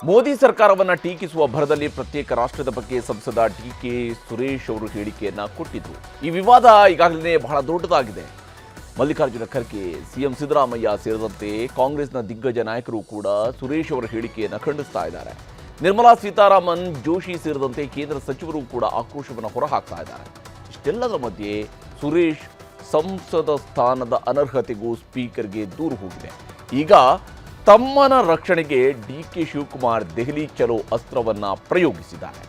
ಮೋದಿ ಸರ್ಕಾರವನ್ನು ಟೀಕಿಸುವ ಭರದಲ್ಲಿ ಪ್ರತ್ಯೇಕ ರಾಷ್ಟ್ರದ ಬಗ್ಗೆ ಸಂಸದ ಡಿಕೆ ಸುರೇಶ್ ಅವರು ಹೇಳಿಕೆಯನ್ನ ಕೊಟ್ಟಿದ್ರು. ಈ ವಿವಾದ ಈಗಾಗಲೇ ಬಹಳ ದೊಡ್ಡದಾಗಿದೆ. ಮಲ್ಲಿಕಾರ್ಜುನ ಖರ್ಗೆ, ಸಿಎಂ ಸಿದ್ದರಾಮಯ್ಯ ಸೇರಿದಂತೆ ಕಾಂಗ್ರೆಸ್ನ ದಿಗ್ಗಜ ನಾಯಕರು ಕೂಡ ಸುರೇಶ್ ಅವರ ಹೇಳಿಕೆಯನ್ನು ಖಂಡಿಸ್ತಾ ಇದ್ದಾರೆ. ನಿರ್ಮಲಾ ಸೀತಾರಾಮನ್, ಜೋಶಿ ಸೇರಿದಂತೆ ಕೇಂದ್ರ ಸಚಿವರು ಕೂಡ ಆಕ್ರೋಶವನ್ನು ಹೊರಹಾಕ್ತಾ ಇದ್ದಾರೆ. ಇಷ್ಟೆಲ್ಲದರ ಮಧ್ಯೆ ಸುರೇಶ್ ಸಂಸದ ಸ್ಥಾನದ ಅನರ್ಹತೆಗೂ ಸ್ಪೀಕರ್ಗೆ ದೂರು ಹೋಗಿದೆ. ಈಗ ತಮ್ಮನ ರಕ್ಷಣೆಗೆ ಡಿಕೆ ಶಿವಕುಮಾರ್ ದೆಹಲಿ ಚಲೋ ಅಸ್ತ್ರವನ್ನ ಪ್ರಯೋಗಿಸಿದ್ದಾರೆ.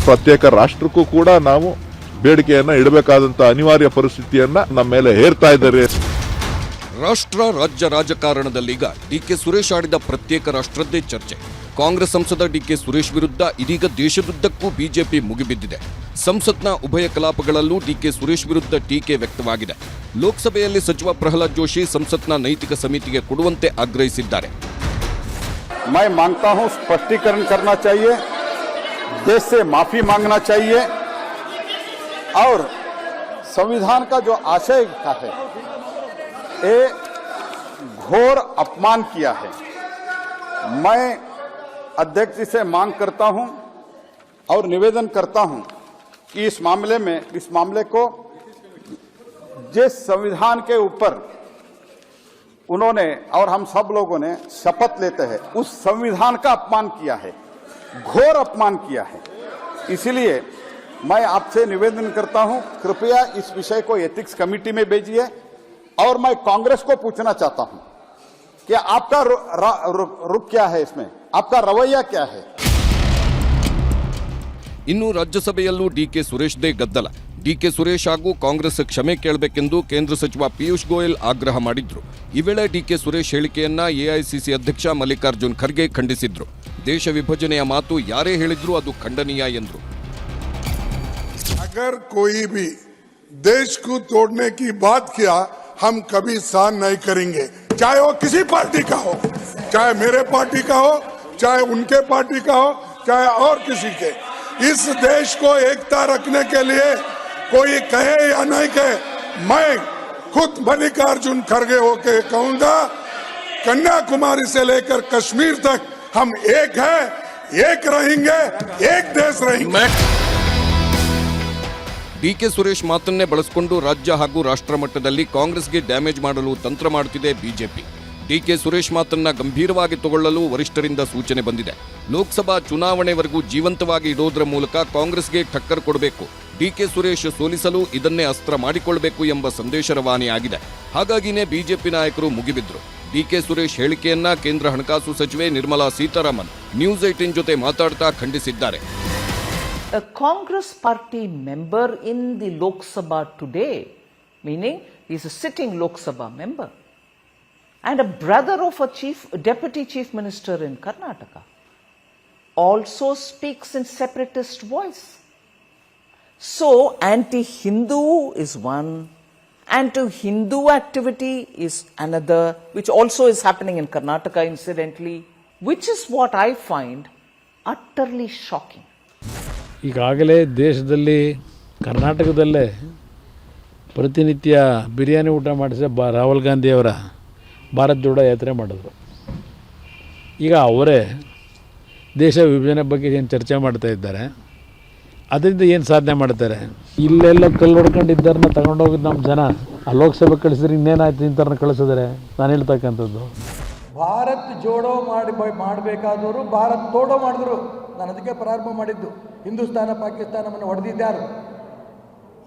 ಪ್ರತ್ಯೇಕ ರಾಷ್ಟ್ರಕ್ಕೂ ಕೂಡ ನಾವು ಬೇಡಿಕೆಯನ್ನ ಇಡಬೇಕಾದಂತ ಅನಿವಾರ್ಯ ಪರಿಸ್ಥಿತಿಯನ್ನ ನಮ್ಮ ಮೇಲೆ ಹೇರ್ತಾ ಇದ್ದಾರೆ. ರಾಷ್ಟ್ರ ರಾಜ್ಯ ರಾಜಕಾರಣದಲ್ಲೀಗ ಡಿಕೆ ಸುರೇಶ್ ಆಡಿದ ಪ್ರತ್ಯೇಕ ರಾಷ್ಟ್ರದ್ದೇ ಚರ್ಚೆ. ಕಾಂಗ್ರೆಸ್ ಸಂಸದ ಡಿಕೆ ಸುರೇಶ್ ವಿರುದ್ಧ ಇದೀಗ ದೇಶದುದ್ದಕ್ಕೂ ಬಿಜೆಪಿ ಮುಗಿಬಿದ್ದಿದೆ. ಸಂಸತ್ನ ಉಭಯ ಕಲಾಪಗಳಲ್ಲೂ ಡಿಕೆ ಸುರೇಶ್ ವಿರುದ್ಧ ಟೀಕೆ ವ್ಯಕ್ತವಾಗಿದೆ. ಲೋಕಸಭೆಯಲ್ಲಿ ಸಚಿವ ಪ್ರಹ್ಲಾದ್ ಜೋಶಿ ಸಂಸತ್ನ ನೈತಿಕ ಸಮಿತಿಗೆ ಕೊಡುವಂತೆ ಆಗ್ರಹಿಸಿದ್ದಾರೆ. मैं मांगता हूं स्पष्टीकरण करना चाहिए, देश से माफी मांगना चाहिए और संविधान का जो आशय का है ये घोर अपमान किया है. मैं अध्यक्ष जी से मांग करता हूं और निवेदन करता हूं कि इस मामले को जिस संविधान के ऊपर उन्होंने और हम सब लोगों ने शपथ लेते हैं उस संविधान का अपमान किया है, घोर अपमान किया है. इसलिए मैं आपसे निवेदन करता हूं, कृपया इस विषय को एथिक्स कमेटी में भेजिए. और मैं कांग्रेस को पूछना चाहता हूं कि आपका रुख क्या है, इसमें आपका रवैया क्या है. ಇನ್ನು ರಾಜ್ಯಸಭೆಯಲ್ಲೂ ಡಿಕೆ ಸುರೇಶ್ದೇ ಗದ್ದಲ. ಡಿಕೆ ಸುರೇಶ್ ಹಾಗೂ ಕಾಂಗ್ರೆಸ್ ಕ್ಷಮೆ ಕೇಳಬೇಕೆಂದು ಕೇಂದ್ರ ಸಚಿವ ಪಿಯೂಷ್ ಗೋಯಲ್ ಆಗ್ರಹ ಮಾಡಿದ್ರು. ಈ ವೇಳೆ ಡಿಕೆ ಸುರೇಶ್ ಹೇಳಿಕೆಯನ್ನ ಎಐಸಿಸಿ ಅಧ್ಯಕ್ಷ ಮಲ್ಲಿಕಾರ್ಜುನ್ ಖರ್ಗೆ ಖಂಡಿಸಿದ್ರು. ದೇಶ ವಿಭಜನೆಯ ಮಾತು ಯಾರೇ ಹೇಳಿದ್ರು ಅದು ಖಂಡನೀಯ ಎಂದ್ರು. अगर कोई भी देश को तोड़ने की बात किया हम कभी सहन नहीं करेंगे, चाहे वो किसी पार्टी का हो, चाहे मेरे पार्टी का हो, चाहे उनके पार्टी का हो, चाहे और किसी के. इस देश को एकता रखने के लिए कोई कहे या नहीं कहे, मैं खुद मल्लिकार्जुन खड़गे होके कहूंगा, कन्याकुमारी से लेकर कश्मीर तक हम एक हैं, एक रहेंगे, एक देश रहेंगे. ಡಿಕೆ ಸುರೇಶ್ ಮಾತನ್ನೇ ಬಳಸಿಕೊಂಡು ರಾಜ್ಯ ಹಾಗೂ ರಾಷ್ಟ್ರ ಮಟ್ಟದಲ್ಲಿ ಕಾಂಗ್ರೆಸ್ಗೆ ಡ್ಯಾಮೇಜ್ ಮಾಡಲು ತಂತ್ರ ಮಾಡುತ್ತಿದೆ ಬಿಜೆಪಿ. ಡಿಕೆ ಸುರೇಶ್ ಮಾತನ್ನ ಗಂಭೀರವಾಗಿ ತಗೊಳ್ಳಲು ವರಿಷ್ಠರಿಂದ ಸೂಚನೆ ಬಂದಿದೆ. ಲೋಕಸಭಾ ಚುನಾವಣೆವರೆಗೂ ಜೀವಂತವಾಗಿ ಇಡೋದರ ಮೂಲಕ ಕಾಂಗ್ರೆಸ್ಗೆ ಟಕ್ಕರ್ ಕೊಡಬೇಕು. ಡಿಕೆ ಸುರೇಶ್ ಸೋಲಿಸಲು ಇದನ್ನೇ ಅಸ್ತ್ರ ಮಾಡಿಕೊಳ್ಳಬೇಕು ಎಂಬ ಸಂದೇಶ ರವಾನೆಯಾಗಿದೆ. ಹಾಗಾಗಿನೇ ಬಿಜೆಪಿ ನಾಯಕರು ಮುಗಿಬಿದ್ರು. ಡಿಕೆ ಸುರೇಶ್ ಹೇಳಿಕೆಯನ್ನ ಕೇಂದ್ರ ಹಣಕಾಸು ಸಚಿವೆ ನಿರ್ಮಲಾ ಸೀತಾರಾಮನ್ ನ್ಯೂಸ್ 18 ಜೊತೆ ಮಾತಾಡ್ತಾ ಖಂಡಿಸಿದ್ದಾರೆ. A Congress party member in the Lok Sabha today, meaning he is a sitting Lok Sabha member, and a brother of a deputy chief minister in Karnataka, also speaks in separatist voice. So anti-Hindu is one, anti-Hindu activity is another, which also is happening in Karnataka incidentally, which is what I find utterly shocking. ಈಗಾಗಲೇ ದೇಶದಲ್ಲಿ ಕರ್ನಾಟಕದಲ್ಲೇ ಪ್ರತಿನಿತ್ಯ ಬಿರಿಯಾನಿ ಊಟ ಮಾಡಿಸಿ ರಾಹುಲ್ ಗಾಂಧಿಯವರ ಭಾರತ್ ಜೋಡೋ ಯಾತ್ರೆ ಮಾಡಿದ್ರು. ಈಗ ಅವರೇ ದೇಶ ವಿಭಜನೆ ಬಗ್ಗೆ ಏನು ಚರ್ಚೆ ಮಾಡ್ತಾ ಇದ್ದಾರೆ, ಅದರಿಂದ ಏನು ಸಾಧನೆ ಮಾಡ್ತಾರೆ? ಇಲ್ಲೆಲ್ಲ ಕಲ್ಲು ಹೊಡ್ಕೊಂಡಿದ್ದಾರನ್ನ ತಗೊಂಡೋಗಿದ್ದು ನಮ್ಮ ಜನ ಆ ಲೋಕಸಭೆ ಕಳಿಸಿದ್ರೆ ಇನ್ನೇನಾಯ್ತು, ಇಂಥವ್ರನ್ನ ಕಳಿಸಿದ್ರೆ ನಾನು ಹೇಳ್ತಕ್ಕಂಥದ್ದು. ಭಾರತ್ ಜೋಡೋ ಮಾಡಬೇಕಾದವರು ಭಾರತ್ ತೋಡೋ ಮಾಡಿದ್ರು. ನಾನು ಅದಕ್ಕೆ ಪ್ರಾರಂಭ ಮಾಡಿದ್ದು. ಹಿಂದೂಸ್ತಾನ ಪಾಕಿಸ್ತಾನವನ್ನು ಹೊಡೆದಿದ್ದಾರು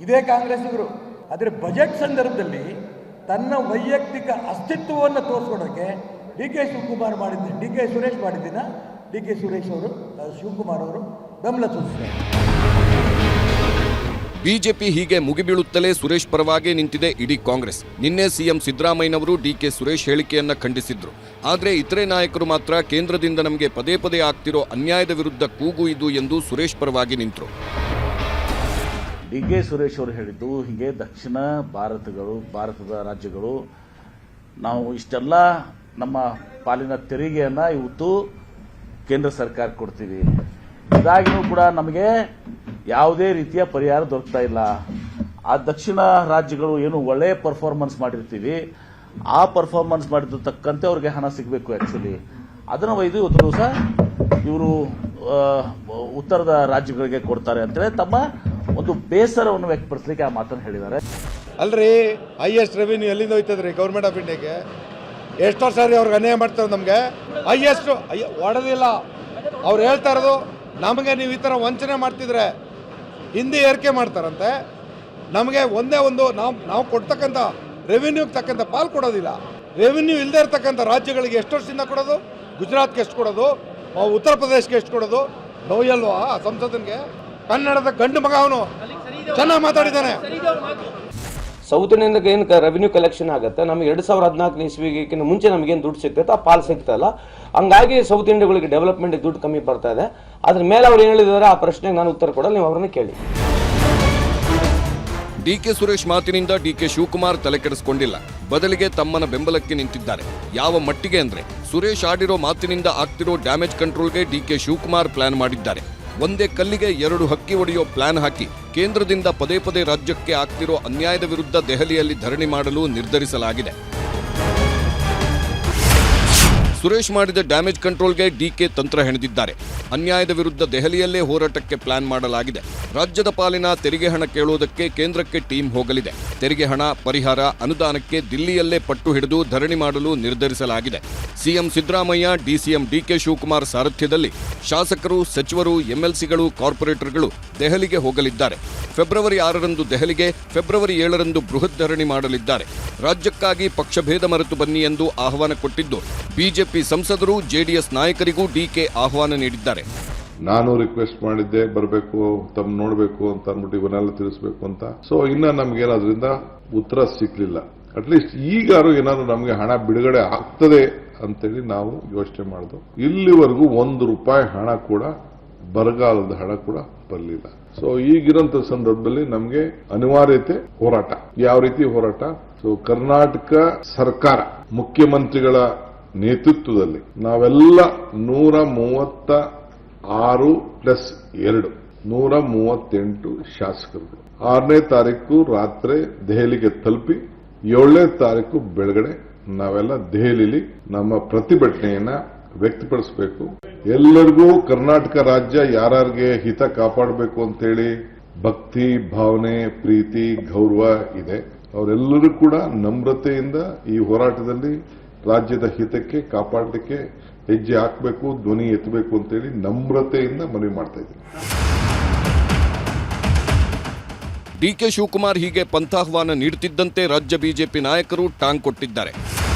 ಇದೇ ಕಾಂಗ್ರೆಸ್ಸಿಗರು. ಆದರೆ ಬಜೆಟ್ ಸಂದರ್ಭದಲ್ಲಿ ತನ್ನ ವೈಯಕ್ತಿಕ ಅಸ್ತಿತ್ವವನ್ನು ತೋರಿಸ್ಕೊಡೋಕ್ಕೆ ಡಿ ಕೆ ಶಿವಕುಮಾರ್ ಮಾಡಿದ್ದೆ, ಡಿ ಕೆ ಸುರೇಶ್ ಮಾಡಿದ್ದಿನ ಡಿ ಕೆ ಸುರೇಶ್ ಅವರು ಶಿವಕುಮಾರ್ ಅವರು ಬೆಂಬಲ ಸೂಚಿಸಿದ್ದಾರೆ. ಬಿಜೆಪಿ ಹೀಗೆ ಮುಗಿಬೀಳುತ್ತಲೇ ಸುರೇಶ್ ಪರವಾಗಿ ನಿಂತಿದೆ ಇಡೀ ಕಾಂಗ್ರೆಸ್. ನಿನ್ನೆ ಸಿಎಂ ಸಿದ್ದರಾಮಯ್ಯನವರು ಡಿಕೆ ಸುರೇಶ್ ಹೇಳಿಕೆಯನ್ನ ಖಂಡಿಸಿದ್ರು. ಆದರೆ ಇತರೆ ನಾಯಕರು ಮಾತ್ರ ಕೇಂದ್ರದಿಂದ ನಮಗೆ ಪದೇ ಪದೇ ಆಗ್ತಿರೋ ಅನ್ಯಾಯದ ವಿರುದ್ಧ ಕೂಗು ಇದು ಎಂದು ಸುರೇಶ್ ಪರವಾಗಿ ನಿಂತರು. ಡಿಕೆ ಸುರೇಶ್ ಅವರು ಹೇಳಿದ್ದು ಹೀಗೆ ದಕ್ಷಿಣ ಭಾರತದ ರಾಜ್ಯಗಳು ನಾವು ಇಷ್ಟೆಲ್ಲ ನಮ್ಮ ಪಾಲಿನ ತೆರಿಗೆಯನ್ನ ಇವತ್ತು ಕೇಂದ್ರ ಸರ್ಕಾರ ಕೊಡ್ತೀವಿ, ಇದಾಗಿನೂ ಕೂಡ ನಮಗೆ ಯಾವುದೇ ರೀತಿಯ ಪರಿಹಾರ ದೊರಕ್ತಾ ಇಲ್ಲ. ಆ ದಕ್ಷಿಣ ರಾಜ್ಯಗಳು ಏನು ಒಳ್ಳೆ ಪರ್ಫಾರ್ಮೆನ್ಸ್ ಮಾಡಿರ್ತೀವಿ ಆ ಪರ್ಫಾರ್ಮೆನ್ಸ್ ಮಾಡಿದ ತಕ್ಕಂತೆ ಅವ್ರಿಗೆ ಹಣ ಸಿಗಬೇಕು ಆ್ಯಕ್ಚುಲಿ. ಅದನ್ನು ಒಯ್ದು ಇವತ್ತು ದಿವಸ ಇವರು ಉತ್ತರದ ರಾಜ್ಯಗಳಿಗೆ ಕೊಡ್ತಾರೆ ಅಂತೇಳಿ ತಮ್ಮ ಒಂದು ಬೇಸರವನ್ನು ವ್ಯಕ್ತಪಡಿಸಲಿಕ್ಕೆ ಆ ಮಾತನ್ನು ಹೇಳಿದ್ದಾರೆ. ಅಲ್ರಿ, ಹೈಯೆಸ್ಟ್ ರೆವಿನ್ಯೂ ಎಲ್ಲಿಂದ ಹೋಯ್ತದ್ರಿ ಗೌರ್ಮೆಂಟ್ ಆಫ್ ಇಂಡಿಯಾಗೆ? ಎಷ್ಟೋ ಸಾರಿ ಅವ್ರಿಗೆ ಅನ್ಯಾಯ ಮಾಡ್ತಾರೆ ನಮಗೆ. ಹೈಯೆಸ್ಟ್ ಹೊಡೆದಿಲ್ಲ. ಅವ್ರು ಹೇಳ್ತಾ ಇರೋದು ನಮಗೆ ನೀವು ಈ ಥರ ವಂಚನೆ ಮಾಡ್ತಿದ್ರೆ ಹಿಂದಿ ಏರಿಕೆ ಮಾಡ್ತಾರಂತೆ, ನಮಗೆ ಒಂದೇ ಒಂದು ನಾವು ಕೊಡ್ತಕ್ಕಂಥ ರೆವಿನ್ಯೂಗೆ ತಕ್ಕಂಥ ಪಾಲು ಕೊಡೋದಿಲ್ಲ. ರೆವಿನ್ಯೂ ಇಲ್ಲದೆ ಇರ್ತಕ್ಕಂಥ ರಾಜ್ಯಗಳಿಗೆ ಎಷ್ಟು ವರ್ಷದಿಂದ ಕೊಡೋದು? ಗುಜರಾತ್ಗೆ ಎಷ್ಟು ಕೊಡೋದು? ಉತ್ತರ ಪ್ರದೇಶಕ್ಕೆ ಎಷ್ಟು ಕೊಡೋದು? ನೋಯಲ್ವಾ ಸಂಸದನಿಗೆ? ಕನ್ನಡದ ಗಂಡು ಮಗ ಅವನು ಚೆನ್ನಾಗಿ ಮಾತಾಡಿದ್ದಾನೆ. ಸೌತ್ ಇಂಡಿಯನ್ಗೆ ಏನು ರೆವಿನ್ಯೂ ಕಲೆಕ್ಷನ್ ಆಗುತ್ತೆ, ನಮಗೆ 2014 ಇಸ್ವಿಗಿಂತ ಮುಂಚೆ ನಮಗೇನು ದುಡ್ಡು ಸಿಗ್ತೈತೆ ಆ ಪಾಲ್ ಸಿಗ್ತಲ್ಲ. ಹಂಗಾಗಿ ಸೌತ್ ಇಂಡಿಯಾಗಳಿಗೆ ಡೆವಲಪ್ಮೆಂಟ್ ದುಡ್ಡು ಕಮ್ಮಿ ಬರ್ತಾ ಇದೆ. ಅದ್ರ ಮೇಲೆ ಅವ್ರು ಏನು ಹೇಳಿದ್ದಾರೆ ಆ ಪ್ರಶ್ನೆಗೆ ನಾನು ಉತ್ತರ ಕೊಡಲ್ಲ, ನೀವು ಅವ್ರನ್ನ ಕೇಳಿ. ಡಿಕೆ ಸುರೇಶ್ ಮಾತಿನಿಂದ ಡಿಕೆ ಶಿವಕುಮಾರ್ ತಲೆ ಕೆಡಿಸಿಕೊಂಡಿಲ್ಲ, ಬದಲಿಗೆ ತಮ್ಮನ ಬೆಂಬಲಕ್ಕೆ ನಿಂತಿದ್ದಾರೆ. ಯಾವ ಮಟ್ಟಿಗೆ ಅಂದ್ರೆ ಸುರೇಶ್ ಆಡಿರೋ ಮಾತಿನಿಂದ ಆಗ್ತಿರೋ ಡ್ಯಾಮೇಜ್ ಕಂಟ್ರೋಲ್ಗೆ ಡಿಕೆ ಶಿವಕುಮಾರ್ ಪ್ಲಾನ್ ಮಾಡಿದ್ದಾರೆ. ಒಂದೇ ಕಲ್ಲಿಗೆ 2 ಹಕ್ಕಿ ಹೊಡೆಯೋ ಪ್ಲಾನ್ ಹಾಕಿ ಕೇಂದ್ರದಿಂದ ಪದೇ ಪದೇ ರಾಜ್ಯಕ್ಕೆ ಆಗ್ತಿರೋ ಅನ್ಯಾಯದ ವಿರುದ್ಧ ದೆಹಲಿಯಲ್ಲಿ ಧರಣಿ ಮಾಡಲು ನಿರ್ಧರಿಸಲಾಗಿದೆ. ಸುರೇಶ್ ಮಾಡಿದ ಡ್ಯಾಮೇಜ್ ಕಂಟ್ರೋಲ್ಗೆ ಡಿಕೆ ತಂತ್ರ ಹೆಣೆದಿದ್ದಾರೆ. ಅನ್ಯಾಯದ ವಿರುದ್ಧ ದೆಹಲಿಯಲ್ಲೇ ಹೋರಾಟಕ್ಕೆ ಪ್ಲಾನ್ ಮಾಡಲಾಗಿದೆ. ರಾಜ್ಯದ ಪಾಲಿನ ತೆರಿಗೆ ಹಣ ಕೇಳುವುದಕ್ಕೆ ಕೇಂದ್ರಕ್ಕೆ ಟೀಮ್ ಹೋಗಲಿದೆ. ತೆರಿಗೆ ಹಣ, ಪರಿಹಾರ, ಅನುದಾನಕ್ಕೆ ದಿಲ್ಲಿಯಲ್ಲೇ ಪಟ್ಟು ಹಿಡಿದು ಧರಣಿ ಮಾಡಲು ನಿರ್ಧರಿಸಲಾಗಿದೆ. CM Siddaramaiah, DCM DK Shivakumar ಸಾರಥ್ಯದಲ್ಲಿ ಶಾಸಕರು, ಸಚಿವರು, ಎಂಎಲ್ಸಿಗಳು, ಕಾರ್ಪೊರೇಟರ್ಗಳು ದೆಹಲಿಗೆ ಹೋಗಲಿದ್ದಾರೆ. ಫೆಬ್ರವರಿ 6ರಂದು ದೆಹಲಿಗೆ, ಫೆಬ್ರವರಿ 7ರಂದು ಬೃಹತ್ ಧರಣಿ ಮಾಡಲಿದ್ದಾರೆ. ರಾಜ್ಯಕ್ಕಾಗಿ ಪಕ್ಷಭೇದ ಮರೆತು ಬನ್ನಿ ಎಂದು ಆಹ್ವಾನ ಕೊಟ್ಟಿದ್ದು ಬಿಜೆಪಿ ಸಂಸದರು, ಜೆಡಿಎಸ್ ನಾಯಕರಿಗೂ ಡಿಕೆ ಆಹ್ವಾನ ನೀಡಿದ್ದಾರೆ. ನಾನು ರಿಕ್ವೆಸ್ಟ್ ಮಾಡಿದ್ದೆ ಬರಬೇಕು, ತಮ್ಮ ನೋಡಬೇಕು ಅಂತ ಅಂದ್ಬಿಟ್ಟು ಇವನ್ನೆಲ್ಲ ತಿಳಿಸ್ಬೇಕು ಅಂತ. ಸೊ ಇನ್ನ ನಮ್ಗೇನು ಅದರಿಂದ ಉತ್ತರ ಸಿಕ್ಲಿಲ್ಲ. ಅಟ್ಲೀಸ್ಟ್ ಈಗಾರು ಏನಾದ್ರು ನಮಗೆ ಹಣ ಬಿಡುಗಡೆ ಆಗ್ತದೆ ಅಂತೇಳಿ ನಾವು ಯೋಚನೆ ಮಾಡಿದ್ವು. ಇಲ್ಲಿವರೆಗೂ ₹1 ಹಣ ಕೂಡ, ಬರಗಾಲದ ಹಣ ಕೂಡ ಬರಲಿಲ್ಲ. ಸೊ ಈಗಿರೋಂಥ ಸಂದರ್ಭದಲ್ಲಿ ನಮಗೆ ಅನಿವಾರ್ಯತೆ ಹೋರಾಟ. ಯಾವ ರೀತಿ ಹೋರಾಟ? ಸೊ ಕರ್ನಾಟಕ ಸರ್ಕಾರ ಮುಖ್ಯಮಂತ್ರಿಗಳ ನೇತೃತ್ವದಲ್ಲಿ ನಾವೆಲ್ಲ 136+2 138 ಶಾಸಕರು 6ನೇ ತಾರೀಕು ರಾತ್ರಿ ದೆಹಲಿಗೆ ತಲುಪಿ 7ನೇ ತಾರೀಕು ಬೆಳಗಡೆ ನಾವೆಲ್ಲ ದೆಹಲಿಲಿ ನಮ್ಮ ಪ್ರತಿಭಟನೆಯನ್ನ ವ್ಯಕ್ತಪಡಿಸಬೇಕು. ಎಲ್ಲರಿಗೂ ಕರ್ನಾಟಕ ರಾಜ್ಯ ಯಾರ್ಯಾರಿಗೆ ಹಿತ ಕಾಪಾಡಬೇಕು ಅಂತೇಳಿ ಭಕ್ತಿ, ಭಾವನೆ, ಪ್ರೀತಿ, ಗೌರವ ಇದೆ. ಅವರೆಲ್ಲರೂ ಕೂಡ ನಮ್ರತೆಯಿಂದ ಈ ಹೋರಾಟದಲ್ಲಿ ರಾಜ್ಯದ ಹಿತಕ್ಕೆ ಕಾಪಾಡಲಿಕ್ಕೆ ಹೆಜ್ಜೆ ಹಾಕಬೇಕು, ಧ್ವನಿ ಎತ್ತಬೇಕು ಅಂತೇಳಿ ನಮ್ರತೆಯಿಂದ ಮನವಿ ಮಾಡ್ತಾ ಇದ್ದೀನಿ. ಡಿಕೆ ಶಿವಕುಮಾರ್ ಹೀಗೆ ಪಂಥಾಹ್ವಾನ ನೀಡುತ್ತಿದ್ದಂತೆ ರಾಜ್ಯ ಬಿಜೆಪಿ ನಾಯಕರು ಟಾಂಗ್ ಕೊಟ್ಟಿದ್ದಾರೆ.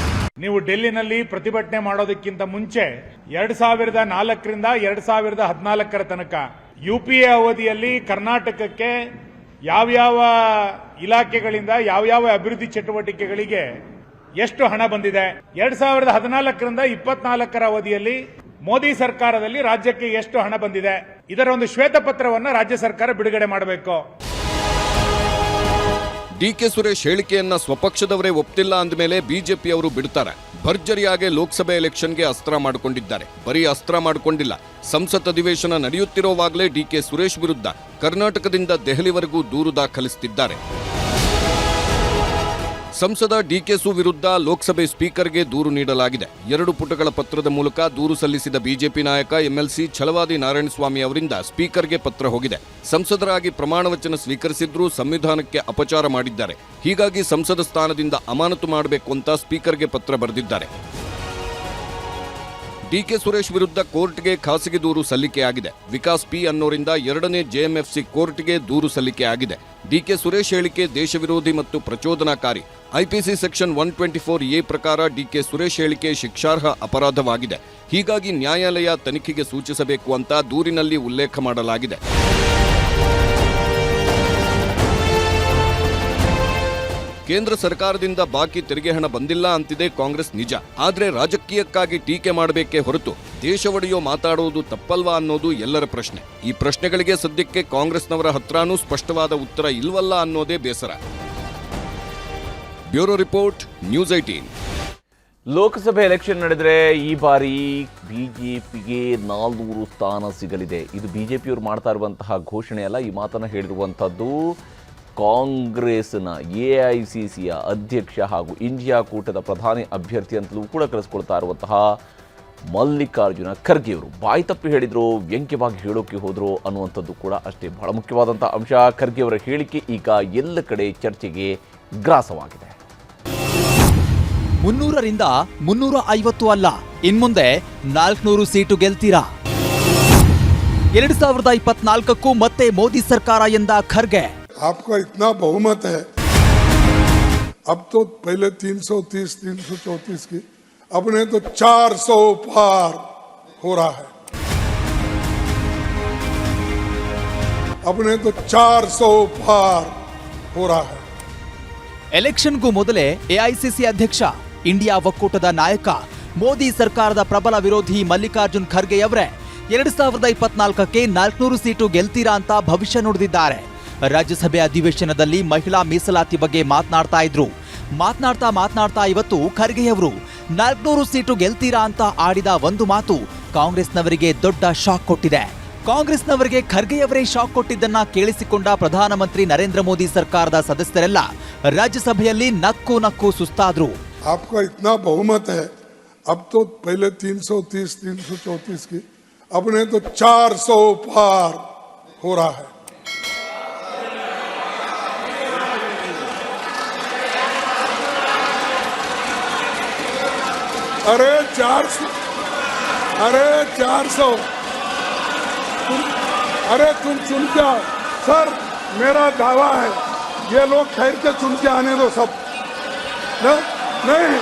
ನೀವು ಡೆಲ್ಲಿನಲ್ಲಿ ಪ್ರತಿಭಟನೆ ಮಾಡೋದಕ್ಕಿಂತ ಮುಂಚೆ 2004ರಿಂದ 2014 ತನಕ ಯುಪಿಎ ಅವಧಿಯಲ್ಲಿ ಕರ್ನಾಟಕಕ್ಕೆ ಯಾವ್ಯಾವ ಇಲಾಖೆಗಳಿಂದ ಯಾವ್ಯಾವ ಅಭಿವೃದ್ಧಿ ಚಟುವಟಿಕೆಗಳಿಗೆ ಎಷ್ಟು ಹಣ ಬಂದಿದೆ, 2014ರಿಂದ 24 ಅವಧಿಯಲ್ಲಿ ಮೋದಿ ಸರ್ಕಾರದಲ್ಲಿ ರಾಜ್ಯಕ್ಕೆ ಎಷ್ಟು ಹಣ ಬಂದಿದೆ, ಇದರ ಒಂದು ಶ್ವೇತಪತ್ರವನ್ನು ರಾಜ್ಯ ಸರ್ಕಾರ ಬಿಡುಗಡೆ ಮಾಡಬೇಕು. ಡಿಕೆ ಸುರೇಶ್ ಹೇಳಿಕೆಯನ್ನ ಸ್ವಪಕ್ಷದವರೇ ಒಪ್ತಿಲ್ಲ ಅಂದಮೇಲೆ ಬಿಜೆಪಿಯವರು ಬಿಡ್ತಾರೆ. ಭರ್ಜರಿಯಾಗಿ ಲೋಕಸಭೆ ಎಲೆಕ್ಷನ್ಗೆ ಅಸ್ತ್ರ ಮಾಡಿಕೊಂಡಿದ್ದಾರೆ. ಬರೀ ಅಸ್ತ್ರ ಮಾಡಿಕೊಂಡಿಲ್ಲ, ಸಂಸತ್ ಅಧಿವೇಶನ ನಡೆಯುತ್ತಿರುವಾಗಲೇ ಡಿಕೆ ಸುರೇಶ್ ವಿರುದ್ಧ ಕರ್ನಾಟಕದಿಂದ ದೆಹಲಿವರೆಗೂ ದೂರು ದಾಖಲಿಸುತ್ತಿದ್ದಾರೆ. ಸಂಸದ ಡಿಕೆ ಸು ವಿರುದ್ಧ ಲೋಕಸಭೆ ಸ್ಪೀಕರ್ಗೆ ದೂರು ನೀಡಲಾಗಿದೆ. 2 ಪುಟಗಳ ಪತ್ರದ ಮೂಲಕ ದೂರು ಸಲ್ಲಿಸಿದ ಬಿಜೆಪಿ ನಾಯಕ ಎಂಎಲ್ಸಿ ಛಲವಾದಿ ನಾರಾಯಣಸ್ವಾಮಿ ಅವರಿಂದ ಸ್ಪೀಕರ್ಗೆ ಪತ್ರ ಹೋಗಿದೆ. ಸಂಸದರಾಗಿ ಪ್ರಮಾಣ ವಚನ ಸ್ವೀಕರಿಸಿದ್ರೂ ಸಂವಿಧಾನಕ್ಕೆ ಅಪಚಾರ ಮಾಡಿದ್ದಾರೆ, ಹೀಗಾಗಿ ಸಂಸದ ಸ್ಥಾನದಿಂದ ಅಮಾನತು ಮಾಡಬೇಕು ಅಂತ ಸ್ಪೀಕರ್ಗೆ ಪತ್ರ ಬರೆದಿದ್ದಾರೆ. ಡಿಕೆ ಸುರೇಶ್ ವಿರುದ್ಧ ಕೋರ್ಟ್ಗೆ ಖಾಸಗಿ ದೂರು ಸಲ್ಲಿಕೆಯಾಗಿದೆ. ವಿಕಾಸ್ ಪಿ ಅನ್ನೋರಿಂದ 2ನೇ ಜೆಎಂಎಫ್ಸಿ ಕೋರ್ಟ್ಗೆ ದೂರು ಸಲ್ಲಿಕೆಯಾಗಿದೆ. ಡಿಕೆ ಸುರೇಶ್ ಹೇಳಿಕೆ ದೇಶ ವಿರೋಧಿ ಮತ್ತು ಪ್ರಚೋದನಾಕಾರಿ. ಐಪಿಸಿ ಸೆಕ್ಷನ್ 124A ಪ್ರಕಾರ ಡಿಕೆ ಸುರೇಶ್ ಹೇಳಿಕೆ ಶಿಕ್ಷಾರ್ಹ ಅಪರಾಧವಾಗಿದೆ. ಹೀಗಾಗಿ ನ್ಯಾಯಾಲಯ ತನಿಖೆಗೆ ಸೂಚಿಸಬೇಕು ಅಂತ ದೂರಿನಲ್ಲಿ ಉಲ್ಲೇಖ ಮಾಡಲಾಗಿದೆ. ಕೇಂದ್ರ ಸರ್ಕಾರದಿಂದ ಬಾಕಿ ತೆರಿಗೆ ಹಣ ಬಂದಿಲ್ಲ ಅಂತಿದೆ ಕಾಂಗ್ರೆಸ್ ನಿಜ. ಆದ್ರೆ ರಾಜಕೀಯಕ್ಕಾಗಿ ಟೀಕೆ ಮಾಡಬೇಕೇ ಹೊರತು ದೇಶ ಒಡೆಯೋ ಮಾತಾಡುವುದು ತಪ್ಪಲ್ವಾ ಅನ್ನೋದು ಎಲ್ಲರ ಪ್ರಶ್ನೆ. ಈ ಪ್ರಶ್ನೆಗಳಿಗೆ ಸದ್ಯಕ್ಕೆ ಕಾಂಗ್ರೆಸ್ನವರ ಹತ್ರನೂ ಸ್ಪಷ್ಟವಾದ ಉತ್ತರ ಇಲ್ವಲ್ಲ ಅನ್ನೋದೇ ಬೇಸರ. Bureau report, news 18. ಲೋಕಸಭೆ ಎಲೆಕ್ಷನ್ ನಡೆದರೆ ಈ ಬಾರಿ ಬಿಜೆಪಿಗೆ 400 ಸ್ಥಾನ ಸಿಗಲಿದೆ. ಇದು ಬಿಜೆಪಿಯವರು ಮಾಡ್ತಾ ಇರುವಂತಹ ಘೋಷಣೆ ಅಲ್ಲ. ಈ ಮಾತನ್ನು ಹೇಳಿರುವಂಥದ್ದು ಕಾಂಗ್ರೆಸ್ನ AICCಯ ಅಧ್ಯಕ್ಷ ಹಾಗೂ ಇಂಡಿಯಾ ಕೂಟದ ಪ್ರಧಾನಿ ಅಭ್ಯರ್ಥಿ ಅಂತಲೂ ಕೂಡ ಕರೆಸ್ಕೊಳ್ತಾ ಇರುವಂತಹ ಮಲ್ಲಿಕಾರ್ಜುನ ಖರ್ಗೆಯವರು ಬಾಯಿ ತಪ್ಪಿ ಹೇಳಿದ್ರು, ವ್ಯಂಗ್ಯವಾಗಿ ಹೇಳೋಕೆ ಹೋದ್ರು ಅನ್ನುವಂಥದ್ದು ಕೂಡ ಅಷ್ಟೇ ಬಹಳ ಮುಖ್ಯವಾದಂಥ ಅಂಶ. ಖರ್ಗೆಯವರ ಹೇಳಿಕೆ ಈಗ ಎಲ್ಲ ಕಡೆ ಚರ್ಚೆಗೆ ಗ್ರಾಸವಾಗಿದೆ. 300ರಿಂದ 350 ಅಲ್ಲ, ಇನ್ಮುಂದೆ 400 ಸೀಟು ಗೆಲ್ತೀರಾ. 2024ಕ್ಕೂ ಮತ್ತೆ ಮೋದಿ ಸರ್ಕಾರ ಎಂದ ಖರ್ಗೆ. आपका इतना बहुमत है, अब तो पहले 330, 334 की, अब ने तो 400 पार हो रहा है, अब ने तो 400 पार हो रहा है. ಎಲೆಕ್ಷನ್ಗೂ ಮೊದಲೇ AICC ಅಧ್ಯಕ್ಷ, ಇಂಡಿಯಾ ಒಕ್ಕೂಟದ ನಾಯಕ, ಮೋದಿ ಸರ್ಕಾರದ ಪ್ರಬಲ ವಿರೋಧಿ ಮಲ್ಲಿಕಾರ್ಜುನ್ ಖರ್ಗೆಯವರೇ 2024ಕ್ಕೆ 400 ಸೀಟು ಗೆಲ್ತೀರಾ ಅಂತ ಭವಿಷ್ಯ ನುಡಿದಿದ್ದಾರೆ. ರಾಜ್ಯಸಭೆ ಅಧಿವೇಶನದಲ್ಲಿ ಮಹಿಳಾ ಮೀಸಲಾತಿ ಬಗ್ಗೆ ಮಾತನಾಡ್ತಾ ಇದ್ರು. ಮಾತನಾಡ್ತಾ ಇವತ್ತು ಖರ್ಗೆಯವರು 400 ಸೀಟು ಗೆಲ್ತೀರಾ ಅಂತ ಆಡಿದ ಒಂದು ಮಾತು ಕಾಂಗ್ರೆಸ್ನವರಿಗೆ ದೊಡ್ಡ ಶಾಕ್ ಕೊಟ್ಟಿದೆ. ಕಾಂಗ್ರೆಸ್ನವರಿಗೆ ಖರ್ಗೆಯವರೇ ಶಾಕ್ ಕೊಟ್ಟಿದ್ದನ್ನ ಕೇಳಿಸಿಕೊಂಡ ಪ್ರಧಾನಮಂತ್ರಿ ನರೇಂದ್ರ ಮೋದಿ ಸರ್ಕಾರದ ಸದಸ್ಯರೆಲ್ಲ ರಾಜ್ಯಸಭೆಯಲ್ಲಿ ನಕ್ಕು ನಕ್ಕು ಸುಸ್ತಾದ್ರು. आपका इतना बहुमत है, अब तो पहले 330, 334 की, अब ने तो 400 पार हो रहा है. अरे 400, अरे तुम सुन के आओ सर, मेरा दावा है ये लोग ठहर के चुन के आने दो सब. नहीं,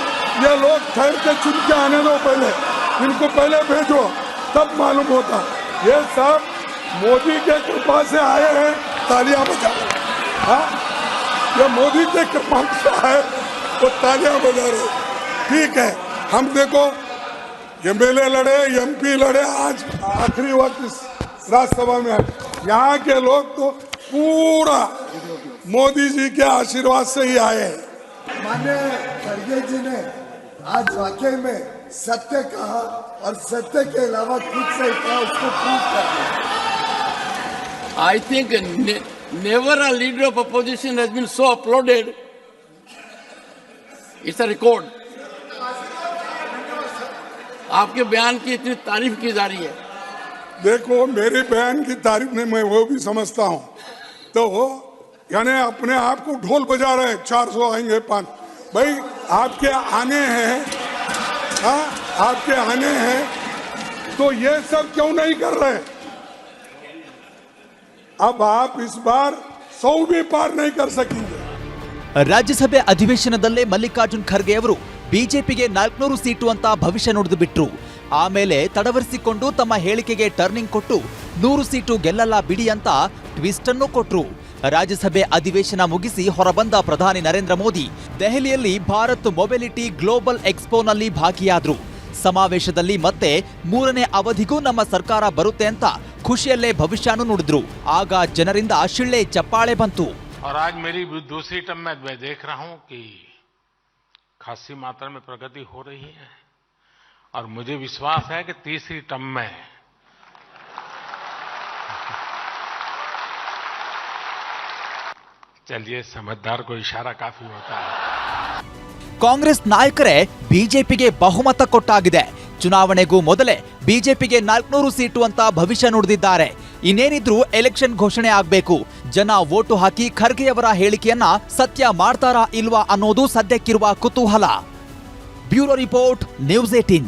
ये लोग ठहर के चुन के आने दो, पहले इनको पहले भेजो तब मालूम होता. ये सब मोदी के कृपा से आए हैं, तालियां बजा. हाँ, ये मोदी के कृपा से आए तो तालियां बजा रहे. ठीक है, हम देखो MLA लड़े, MP लड़े, आज आखिरी वक्त इस राज्यसभा में यहाँ के लोग तो पूरा मोदी जी के आशीर्वाद से ही आए हैं. माननीय खड़गे जी ने आज वाकई में सत्य कहा और सत्य के अलावा कुछ सही कहा, उसको प्रूव कर दिया. I think never a leader of opposition has been so applauded. It's a record. आपके बयान की इतनी तारीफ की जा रही है. देखो, मेरे बयान की तारीफ में मैं वो भी समझता हूँ, तो यानी अपने आप को ढोल बजा रहे हैं. 400 आएंगे 5. भाई आपके आने हैं, हाँ आपके आने हैं, तो ये सब क्यों नहीं कर रहे? अब आप इस बार 100 भी पार नहीं कर सकेंगे. ರಾಜ್ಯಸಭೆ ಅಧಿವೇಶನದಲ್ಲೇ ಮಲ್ಲಿಕಾರ್ಜುನ್ ಖರ್ಗೆ ಅವರು ಬಿಜೆಪಿಗೆ 400 ಸೀಟು ಅಂತ ಭವಿಷ್ಯ ನುಡಿದು ಬಿಟ್ರು. ಆಮೇಲೆ ತಡವರಿಸಿಕೊಂಡು ತಮ್ಮ ಹೇಳಿಕೆಗೆ ಟರ್ನಿಂಗ್ ಕೊಟ್ಟು 100 ಸೀಟು ಗೆಲ್ಲಲ್ಲ ಬಿಡಿ ಅಂತ ಟ್ವಿಸ್ಟ್ ಅನ್ನು ಕೊಟ್ರು. ರಾಜ್ಯಸಭೆ ಅಧಿವೇಶನ ಮುಗಿಸಿ ಹೊರಬಂದ ಪ್ರಧಾನಿ ನರೇಂದ್ರ ಮೋದಿ ದೆಹಲಿಯಲ್ಲಿ ಭಾರತ್ ಮೊಬಿಲಿಟಿ ಗ್ಲೋಬಲ್ ಎಕ್ಸ್ಪೋನಲ್ಲಿ ಭಾಗಿಯಾದ್ರು. ಸಮಾವೇಶದಲ್ಲಿ ಮತ್ತೆ 3ನೇ ಅವಧಿಗೂ ನಮ್ಮ ಸರ್ಕಾರ ಬರುತ್ತೆ ಅಂತ ಖುಷಿಯಲ್ಲೇ ಭವಿಷ್ಯನೂ ನುಡಿದ್ರು. ಆಗ ಜನರಿಂದ ಶಿಳ್ಳೆ ಚಪ್ಪಾಳೆ ಬಂತು. और आज मेरी दूसरी टर्म में मैं देख रहा हूं कि खासी मात्रा में प्रगति हो रही है और मुझे विश्वास है कि तीसरी टर्म में चलिए, समझदार को इशारा काफी होता है. ಕಾಂಗ್ರೆಸ್ ನಾಯಕರೇ ಬಿಜೆಪಿಗೆ ಬಹುಮತ ಕೊಟ್ಟಾಗಿದೆ. ಚುನಾವಣೆಗೂ ಮೊದಲೇ ಬಿಜೆಪಿಗೆ 400 ಸೀಟು ಅಂತ ಭವಿಷ್ಯ ನುಡಿದಿದ್ದಾರೆ. ಇನ್ನೇನಿದ್ರೂ ಎಲೆಕ್ಷನ್ ಘೋಷಣೆ ಆಗಬೇಕು. ಜನ ವೋಟು ಹಾಕಿ ಖರ್ಗೆಯವರ ಹೇಳಿಕೆಯನ್ನ ಸತ್ಯ ಮಾಡ್ತಾರಾ ಇಲ್ವಾ ಅನ್ನೋದು ಸದ್ಯಕ್ಕಿರುವ ಕುತೂಹಲ. Bureau report, news 18.